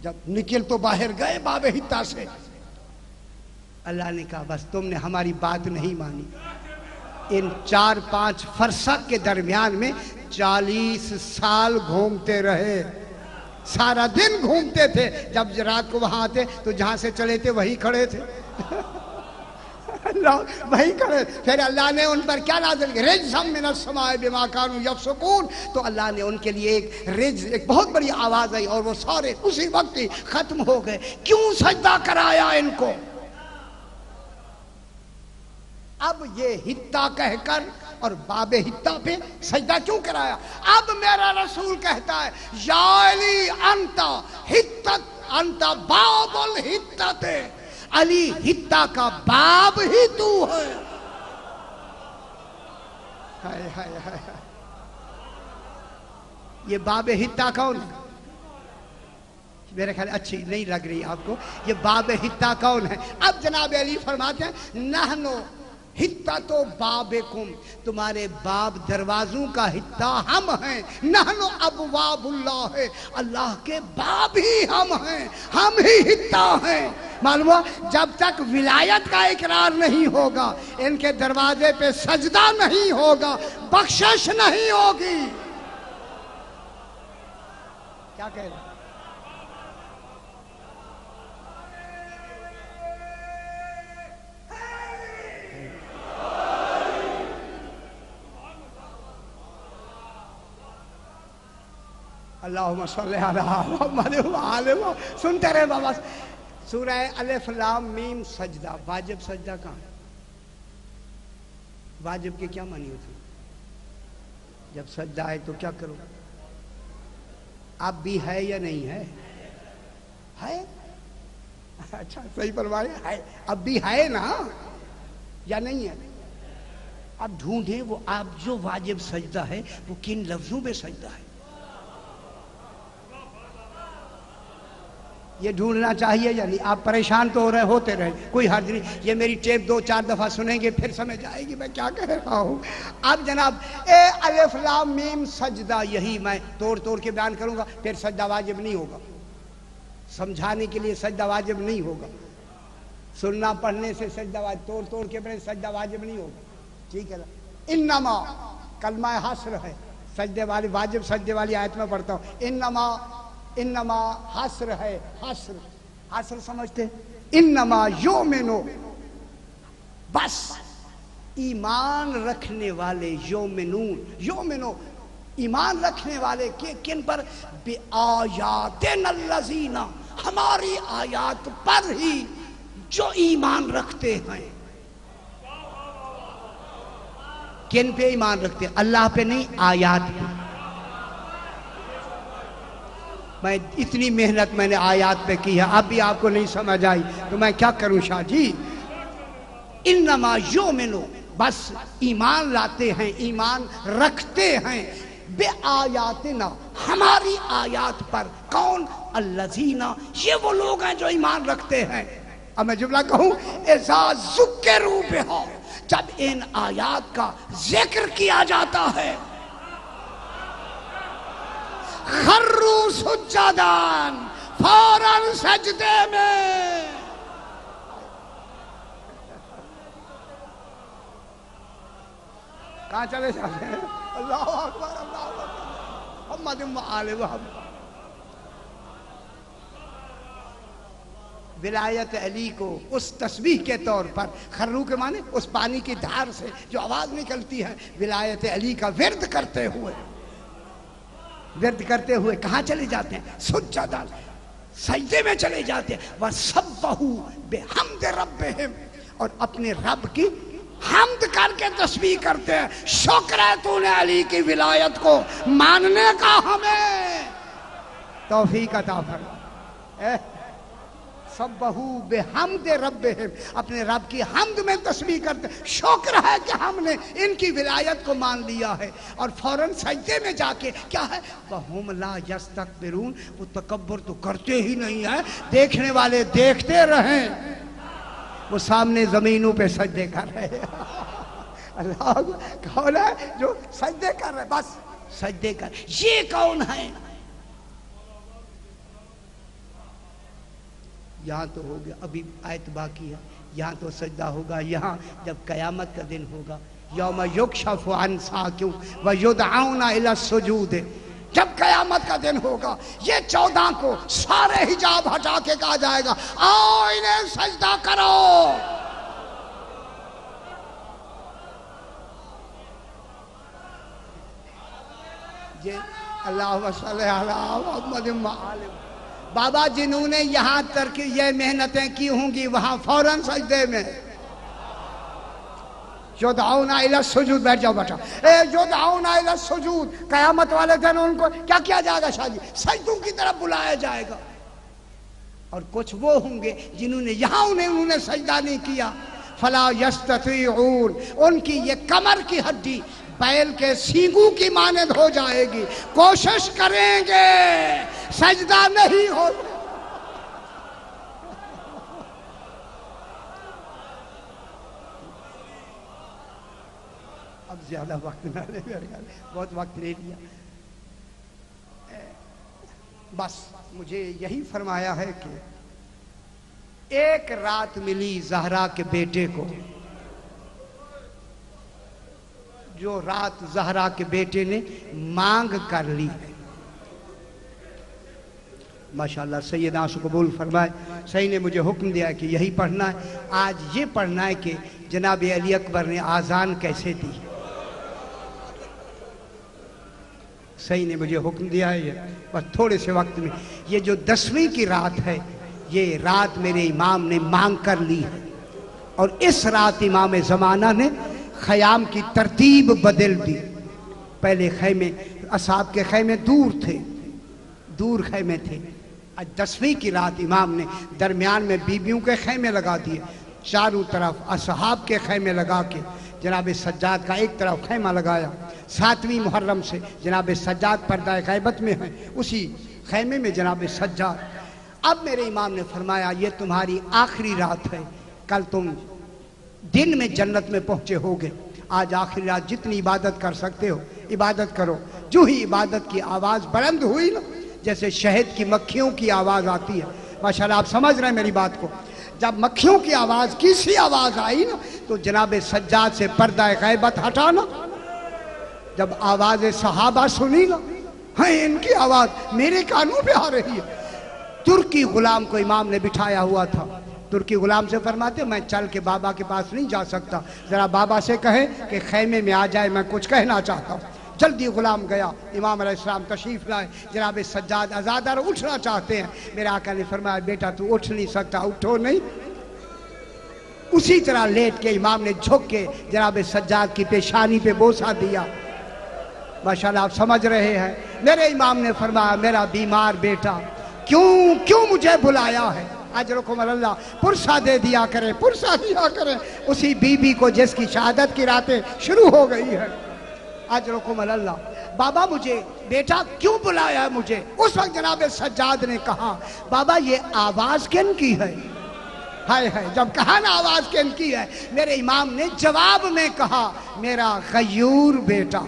جب نکل تو باہر گئے باب ہتا سے. اللہ نے کہا بس تم نے ہماری بات نہیں مانی. ان 4-5 فرسخ کے درمیان میں 40 سال گھومتے رہے. سارا دن گھومتے تھے. جب رات کو وہاں آتے تو جہاں سے چلے تھے وہیں کھڑے تھے. اللہ وہیں کھڑے. پھر اللہ نے ان پر کیا نازل کیا؟ رجزم من السماء بما كانوا يفسقون. تو اللہ نے ان کے لیے ایک بہت بڑی آواز آئی اور وہ سارے اسی وقت ہی ختم ہو گئے. کیوں سجدہ کرایا ان کو؟ اب یہ ہتا کہہ کر اور باب ہتا پہ سجدہ کیوں کرایا؟ اب میرا رسول کہتا ہے یا علی انتا ہتت انتا باب الہتت. علی ہتا کا باب ہی تو ہے. ہائے ہائے ہائے. یہ باب ہتا کون ہے؟ میرے خیال اچھی نہیں لگ رہی آپ کو. یہ باب ہتا کون ہے؟ اب جناب علی فرماتے ہیں نحنو ہتا تو بابکم، تمہارے باب دروازوں کا ہتا ہم ہیں. نحنو ابواب اللہ، اللہ کے باب ہی ہم ہیں، ہم ہی ہتا ہیں. معلوم ہوا جب تک ولایت کا اقرار نہیں ہوگا، ان کے دروازے پہ سجدہ نہیں ہوگا، بخشش نہیں ہوگی. کیا کہہ رہے؟ اللہم صلی علی محمد وآلہ. سنتے رہے بابا. سورہ الف لام میم سجدہ. واجب سجدہ کہاں؟ واجب کے کیا معنی ہوتی؟ جب سجدہ آئے تو کیا کرو؟ اب بھی ہے یا نہیں ہے؟ ہے. اچھا صحیح فرمائے. ہے. اب بھی ہے نا یا نہیں ہے؟ اب ڈھونڈیں وہ آپ جو واجب سجدہ ہے وہ کن لفظوں میں سجدہ ہے. یہ ڈھونڈنا چاہیے یا نہیں؟ آپ پریشان تو ہو رہے ہوتے رہے، کوئی حرج نہیں. یہ میری ٹیپ 2-4 دفعہ سنیں گے پھر سمجھ آئے گی میں کیا کہہ رہا ہوں. اب جناب اے الف لام میم سجدہ، یہی میں توڑ توڑ کے بیان کروں گا. پھر سجدہ واجب نہیں ہوگا. سمجھانے کے لیے سجدہ واجب نہیں ہوگا. سننا پڑھنے سے سجدہ واجب، توڑ توڑ کے پھر سجدہ واجب نہیں ہوگا. ٹھیک ہے نا؟ انما کلمہ حصر ہے. سجدے والی واجب سجدے والی آیت میں پڑھتا ہوں. انما حصر ہے. حصر سمجھتے؟ انما یومنو، بس ایمان رکھنے والے. یومنو ایمان رکھنے والے کن پر؟ بے آیاتنا الذین، ہماری آیات پر ہی جو ایمان رکھتے ہیں. کن پہ ایمان رکھتے ہیں؟ اللہ پہ نہیں، آیات پہ. میں اتنی محنت میں نے آیات پہ کی ہے، اب بھی آپ کو نہیں سمجھ آئی تو میں کیا کروں شاہ جی. انما یؤمنو، بس ایمان لاتے ہیں، ایمان رکھتے ہیں. بے آیاتنا، ہماری آیات پر. کون؟ الذین، یہ وہ لوگ ہیں جو ایمان رکھتے ہیں. اب میں جملہ کہوں، اذا ذکروا بہا، جب ان آیات کا ذکر کیا جاتا ہے، خروا سجدان، فوراً سجدے میں. کہاں چلے جاتے ہیں؟ اللہ اکبر، اللہ اکبر. محمد وآلہ محمد. ولایت علی کو اس تسبیح کے طور پر، خرو کے معنی اس پانی کی دھار سے جو آواز نکلتی ہے، ولایت علی کا ورد کرتے ہوئے کہاں چلے جاتے ہیں؟ سجدہ، سجدے میں چلے جاتے ہیں۔ وَسَبَّحُوا بِحَمْدِ رَبِّهِمْ، اور اپنے رب کی حمد کر کے تسبیح کرتے ہیں۔ شکر ہے تو نے علی کی ولایت کو ماننے کا، ہمیں توفیق عطا فرما۔ سبحوا بحمد ربہم، اپنے رب کی حمد میں تسبیح کرتے، شکر ہے کہ ہم نے ان کی ولایت کو مان لیا ہے۔ اور فوراً سجدے میں جا کے کیا ہے؟ وَهُمْ لَا يَسْتَكْبِرُونَ، وہ تکبر تو کرتے ہی نہیں ہے، دیکھنے والے دیکھتے رہیں، وہ سامنے زمینوں پہ سجدے کر رہے ہیں۔ اللہ کون ہے جو سجدے کر رہے؟ بس سجدے کر، یہ کون ہے؟ یہاں تو ہو گیا، ابھی آیت باقی ہے، یہاں تو سجدہ ہوگا، یہاں جب قیامت کا دن ہوگا، یوم یکشف عن ساق ویدعون الی السجود، جب قیامت کا دن ہوگا، یہ 14 کو سارے حجاب ہٹا کے کہا جائے گا آؤ انہیں سجدہ کرو۔ یہ اللہم صلی علی محمد وآلہ۔ بابا جنہوں نے یہاں تک یہ محنتیں کی ہوں گی، وہاں فوراً سجدے میں یدعون الی السجود، بیٹھ جاؤ بیٹھا، یدعون الی السجود، قیامت والے دن ان کو کیا کیا جائے گا؟ شاہ جی سجدوں کی طرف بلایا جائے گا۔ اور کچھ وہ ہوں گے جنہوں نے یہاں انہوں نے سجدہ نہیں کیا، فلا یستطیعون، ان کی یہ کمر کی ہڈی بیل کے سینگوں کی مانند ہو جائے گی، کوشش کریں گے سجدہ نہیں ہو۔ اب زیادہ وقت نہ لے، بہت وقت لے لیا، بس مجھے یہی فرمایا ہے کہ ایک رات ملی زہرا کے بیٹے کو، جو رات زہرا کے بیٹے نے مانگ کر لی۔ ماشاءاللہ سید آنسو قبول فرمائے، صحیح نے مجھے حکم دیا ہے کہ یہی پڑھنا ہے۔ آج یہ پڑھنا ہے کہ جناب علی اکبر نے آذان کیسے دی، صحیح نے مجھے حکم دیا ہے۔ بس تھوڑے سے وقت میں، یہ جو 10ویں کی رات ہے، یہ رات میرے امام نے مانگ کر لی ہے، اور اس رات امام زمانہ نے خیام کی ترتیب بدل دی۔ پہلے خیمے، اصحاب کے خیمے دور تھے، دور خیمے تھے، آج 10ویں کی رات امام نے درمیان میں بیبیوں کے خیمے لگا دیے، چاروں طرف اصحاب کے خیمے لگا کے جناب سجاد کا ایک طرف خیمہ لگایا۔ 7ویں محرم سے جناب سجاد پردہ غیبت میں ہیں، اسی خیمے میں جناب سجاد۔ اب میرے امام نے فرمایا یہ تمہاری آخری رات ہے، کل تم دن میں جنت میں پہنچے ہوگے، آج آخری رات جتنی عبادت کر سکتے ہو عبادت کرو۔ جو ہی عبادت کی آواز بلند ہوئی نا، جیسے شہد کی مکھیوں کی آواز آتی ہے، ماشاءاللہ آپ سمجھ رہے ہیں میری بات کو، جب مکھیوں کی آواز کسی آواز آئی نا تو جناب سجاد سے پردہ غیبت ہٹانا، جب آواز صحابہ سنی نا، ہاں ان کی آواز میرے کانوں پہ آ رہی ہے۔ ترکی غلام کو امام نے بٹھایا ہوا تھا، ترکی غلام سے فرماتے میں چل کے بابا کے پاس نہیں جا سکتا، ذرا بابا سے کہیں کہ خیمے میں آ جائے، میں کچھ کہنا چاہتا ہوں۔ جلدی غلام گیا، امام علیہ السلام تشریف لائے، جناب سجاد عزادار اٹھنا چاہتے ہیں، میرے آقا نے فرمایا بیٹا تو اٹھ نہیں سکتا، اٹھو نہیں۔ اسی طرح لیٹ کے امام نے جھک کے جناب سجاد کی پیشانی پہ بوسہ دیا۔ ماشاءاللہ آپ سمجھ رہے ہیں، میرے امام نے فرمایا میرا بیمار بیٹا کیوں مجھے بلایا ہے؟ اجرکم اللہ، پرسہ دے دیا کرے، پرسہ دیا کرے اسی بی بی کو جس کی شہادت کی راتیں شروع ہو گئی ہے۔ اجرکم اللہ، بابا مجھے بیٹا کیوں بلایا ہے مجھے؟ اس وقت جناب سجاد نے کہا بابا یہ آواز کن کی ہے؟ ہائے ہائے، جب کہا نا آواز کن کی ہے، میرے امام نے جواب میں کہا میرا غیور بیٹا۔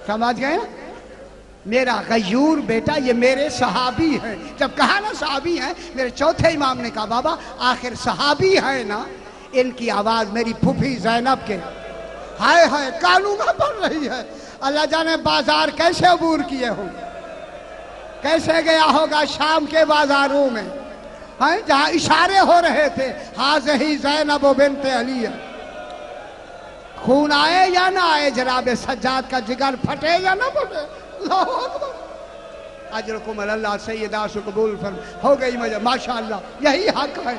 سمجھ گئے نا؟ میرا غیور بیٹا، یہ میرے صحابی ہے۔ جب کہا نا صحابی ہیں، میرے چوتھے امام نے کہا بابا آخر صحابی ہے نا، ان کی آواز میری پھوپھی زینب کے ہائے ہائے کانوں میں پڑ رہی ہے۔ اللہ جانے بازار کیسے عبور کیے ہوں، کیسے گیا ہوگا شام کے بازاروں میں، ہیں جہاں اشارے ہو رہے تھے ہاذہی زینب بنت علی، خون آئے یا نہ آئے جناب سجاد کا جگر پھٹے یا نہ پھٹے، اللہ اکبر، اجرکم اللہ سیدہ سے قبول ہو گئی مجھے، ماشاءاللہ یہی حق ہے۔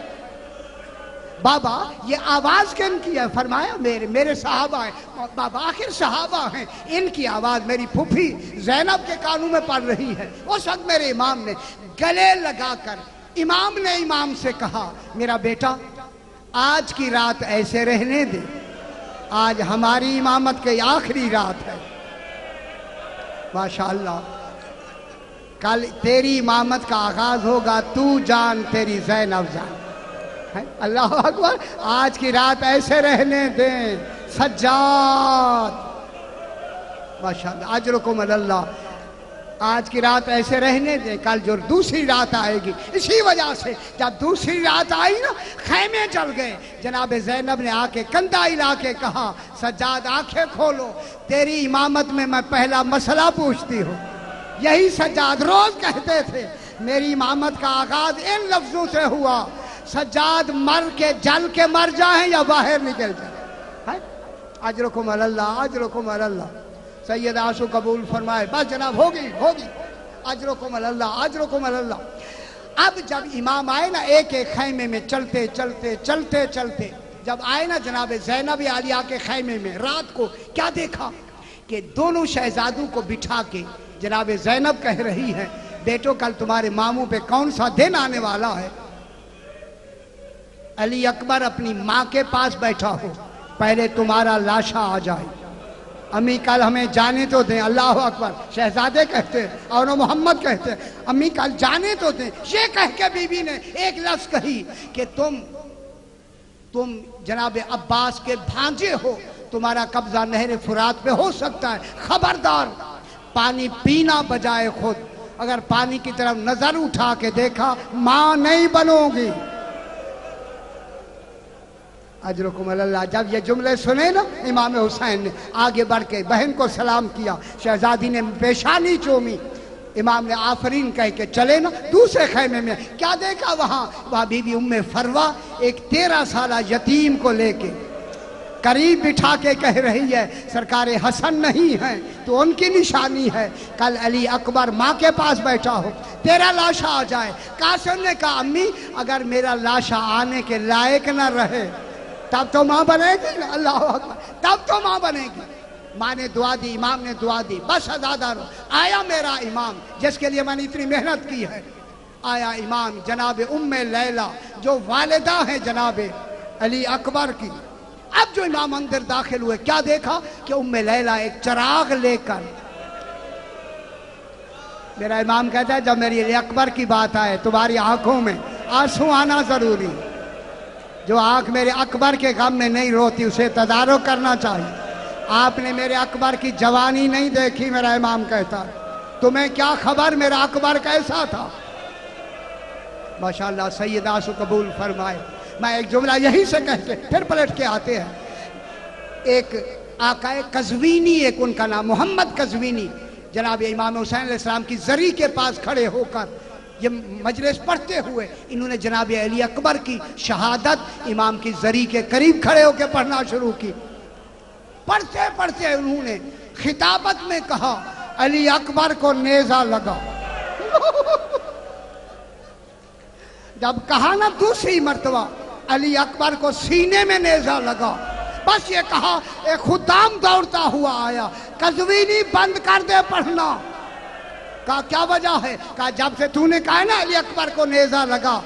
بابا یہ آواز کن کی ہے؟ فرمایا میرے صحابہ ہیں، بابا آخر صحابہ ہیں، ان کی آواز میری پھوپھی زینب کے کانوں میں پڑ رہی ہے۔ اس وقت میرے امام نے گلے لگا کر امام نے امام سے کہا میرا بیٹا آج کی رات ایسے رہنے دے، آج ہماری امامت کی آخری رات ہے، ماشاءاللہ کل تیری امامت کا آغاز ہوگا، تو جان تیری زینب جان، اللہ اکبر، آج کی رات ایسے رہنے دیں سجاد، ماشاءاللہ اجرکم اللہ، آج کی رات ایسے رہنے دیں، کل جو دوسری رات آئے گی۔ اسی وجہ سے جب دوسری رات آئی نا خیمے جل گئے، جناب زینب نے آ کے کندھا ہلا کے کہا سجاد آنکھیں کھولو، تیری امامت میں میں پہلا مسئلہ پوچھتی ہوں۔ یہی سجاد روز کہتے تھے میری امامت کا آغاز ان لفظوں سے ہوا، سجاد مر کے جل کے مر جائیں یا باہر نکل جائیں، اجرکم اللہ اجرکم اللہ، سید آشو قبول فرمائے، بس جناب ہوگی اجرکم اللہ اجرکم اللہ۔ اب جب امام آئے نا ایک ایک خیمے میں چلتے چلتے جب آئے نا جناب زینب عالیہ کے خیمے میں، رات کو کیا دیکھا کہ دونوں شہزادوں کو بٹھا کے جناب زینب کہہ رہی ہے بیٹو کل تمہارے ماموں پہ کون سا دن آنے والا ہے؟ علی اکبر اپنی ماں کے پاس بیٹھا ہو، پہلے تمہارا لاشا آ جائے، امی کل ہمیں جانے تو دیں، اللہ اکبر، شہزادے کہتے ہیں اور محمد کہتے ہیں امی کل جانے تو دیں، یہ کہہ کے بی بی نے ایک لفظ کہی کہ تم جناب عباس کے بھانجے ہو، تمہارا قبضہ نہر فرات پہ ہو سکتا ہے، خبردار پانی پینا بجائے خود، اگر پانی کی طرف نظر اٹھا کے دیکھا ماں نہیں بنو گی، اجرکم اللہ۔ جب یہ جملے سنے نا امام حسین نے آگے بڑھ کے بہن کو سلام کیا، شہزادی نے پیشانی چومی، امام نے آفرین کہہ کے چلے نا دوسرے خیمے میں، کیا دیکھا وہاں بی بی ام فروہ ایک 13 سالہ یتیم کو لے کے قریب بٹھا کے کہہ رہی ہے سرکار حسن نہیں ہے تو ان کی نشانی ہے، کل علی اکبر ماں کے پاس بیٹھا ہو تیرا لاشا آ جائے۔ قاسم نے کہا امی اگر میرا لاشا آنے کے لائق نہ رہے تب تو ماں بنے گی نا، اللہ اکبر، تب تو ماں بنے گی۔ ماں نے دعا دی، امام نے دعا دی، بس ازادہ رو، آیا میرا امام جس کے لیے میں نے اتنی محنت کی ہے، آیا امام جناب ام لیلہ جو والدہ ہیں جناب علی اکبر کی۔ اب جو امام اندر داخل ہوئے کیا دیکھا کہ ام لیلہ ایک چراغ لے کر، میرا امام کہتا ہے جب میری علی اکبر کی بات آئے تمہاری آنکھوں میں آنسو آنا ضروری، جو آنکھ میرے اکبر کے غم میں نہیں روتی اسے تدارک کرنا چاہیے۔ آپ نے میرے اکبر کی جوانی نہیں دیکھی، میرا امام کہتا تمہیں کیا خبر میرا اکبر کیسا تھا، ماشاءاللہ سیدہ سے قبول فرمائے۔ میں ایک جملہ یہی سے کہہ کے پھر پلٹ کے آتے ہیں، ایک آقا قزوینی، ایک ان کا نام محمد قزوینی، جناب امام حسین علیہ السلام کی زری کے پاس کھڑے ہو کر یہ مجلس پڑھتے ہوئے انہوں نے جناب علی اکبر کی شہادت امام کی زری کے قریب کھڑے ہو کے پڑھنا شروع کی۔ پڑھتے پڑھتے انہوں نے خطابت میں کہا علی اکبر کو نیزہ لگا، جب کہا نا دوسری مرتبہ علی اکبر کو سینے میں نیزہ لگا، بس یہ کہا ایک خدام دوڑتا ہوا آیا، قزوینی بند کر دے پڑھنا۔ کہا کیا وجہ ہے؟ کہا جب سے تو نے کہا نا علی اکبر کو نیزہ لگا،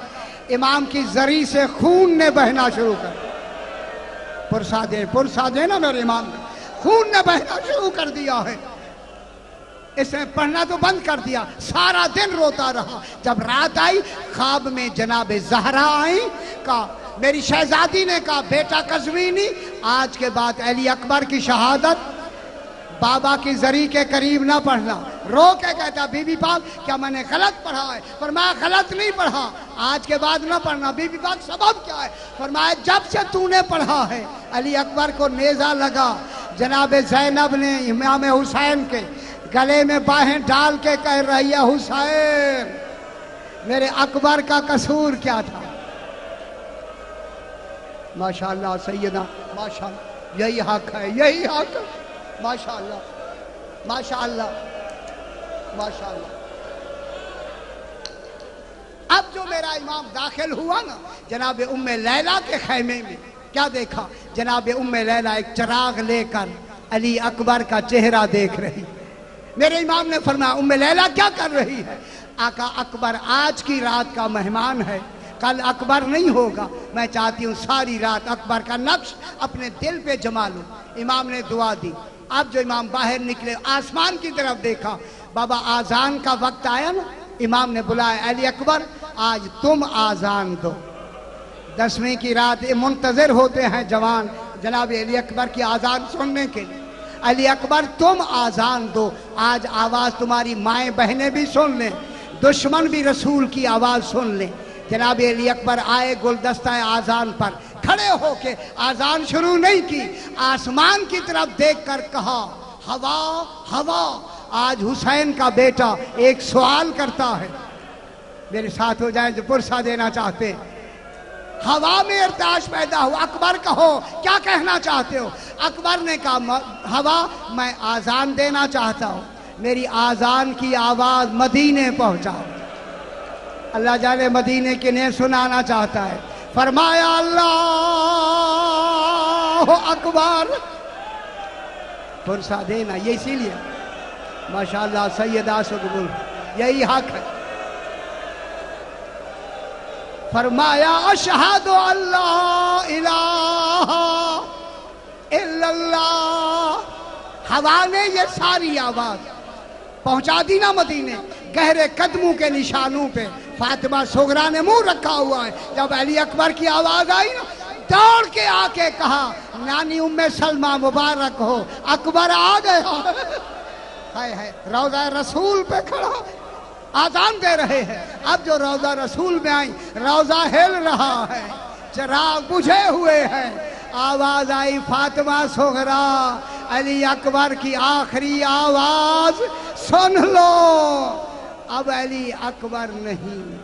امام کی زری سے خون نے بہنا شروع کر، پرسادے نا میرے امام نے، خون نے بہنا شروع کر دیا ہے۔ اس نے پڑھنا تو بند کر دیا، سارا دن روتا رہا۔ جب رات آئی خواب میں جناب زہرا آئی، کہا میری شہزادی نے کہا بیٹا قزوینی آج کے بعد علی اکبر کی شہادت بابا کی زری کے قریب نہ پڑھنا۔ رو کے کہتا بی بی پاک کیا میں نے غلط پڑھا ہے؟ فرمایا غلط نہیں پڑھا، آج کے بعد نہ پڑھنا۔ بی بی پاک سبب کیا ہے؟ فرمایا جب سے تو نے پڑھا ہے علی اکبر کو نیزہ لگا، جناب زینب نے امام حسین کے گلے میں باہیں ڈال کے کہہ رہی ہے حسین میرے اکبر کا قصور کیا تھا؟ ماشاءاللہ سیدنا، ماشاءاللہ، یہی حق ہے، یہی حق ہے، ماشاءاللہ ماشاءاللہ ماشاءاللہ۔ اب جو میرا امام داخل ہوا نا جناب ام لیلہ کے خیمے میں، کیا دیکھا؟ جناب ام لیلہ ایک چراغ لے کر علی اکبر کا چہرہ دیکھ رہی۔ میرے امام نے فرمایا ام لیلہ کیا کر رہی ہے؟ آقا اکبر آج کی رات کا مہمان ہے، کل اکبر نہیں ہوگا، میں چاہتی ہوں ساری رات اکبر کا نقش اپنے دل پہ جما لوں۔ امام نے دعا دی۔ اب جو امام باہر نکلے آسمان کی طرف دیکھا، بابا آذان کا وقت آیا نا، امام نے بلایا علی اکبر آج تم آذان دو۔ 10ویں کی رات منتظر ہوتے ہیں جوان جناب علی اکبر کی آذان سننے کے لیے۔ علی اکبر تم آذان دو، آج آواز تمہاری مائیں بہنیں بھی سن لیں، دشمن بھی رسول کی آواز سن لیں۔ جناب علی اکبر آئے گلدستہ آذان پر، کھڑے ہو کے آذان شروع نہیں کی، آسمان کی طرف دیکھ کر کہا ہوا ہوا، آج حسین کا بیٹا ایک سوال کرتا ہے۔ میرے ساتھ ہو جائیں جو پرسہ دینا چاہتے ہیں۔ ہوا میں ارتعاش پیدا ہو، اکبر کہو کیا کہنا چاہتے ہو؟ اکبر نے کہا ہوا میں آذان دینا چاہتا ہوں، میری آذان کی آواز مدینے پہنچاؤ۔ اللہ جانے مدینے کے نے سنانا چاہتا ہے۔ فرمایا اللہ اکبر، پرسہ دینا یہ اسی لیے ماشاءاللہ سیدہ سقبول، یہی حق ہے۔ فرمایا اشہد اللہ الہ الا اللہ۔ ہوا نے یہ ساری آواز پہنچا دی نا مدینے، گہرے قدموں کے نشانوں پہ۔ فاطمہ صغرا نے منہ رکھا ہوا ہے، جب علی اکبر کی آواز آئی نا دوڑ کے آ کے کہا نانی ام سلمہ مبارک ہو، اکبر آ گیا ہے۔ روضہ رسول پہ کھڑا آذان دے رہے ہیں۔ اب جو روضہ رسول میں آئی، روضہ ہل رہا ہے، چراغ بجھے ہوئے ہیں، آواز آئی فاطمہ صغرا علی اکبر کی آخری آواز سن لو، اب علی اکبر نہیں۔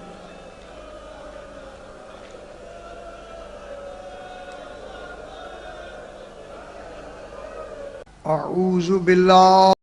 اعوذ باللہ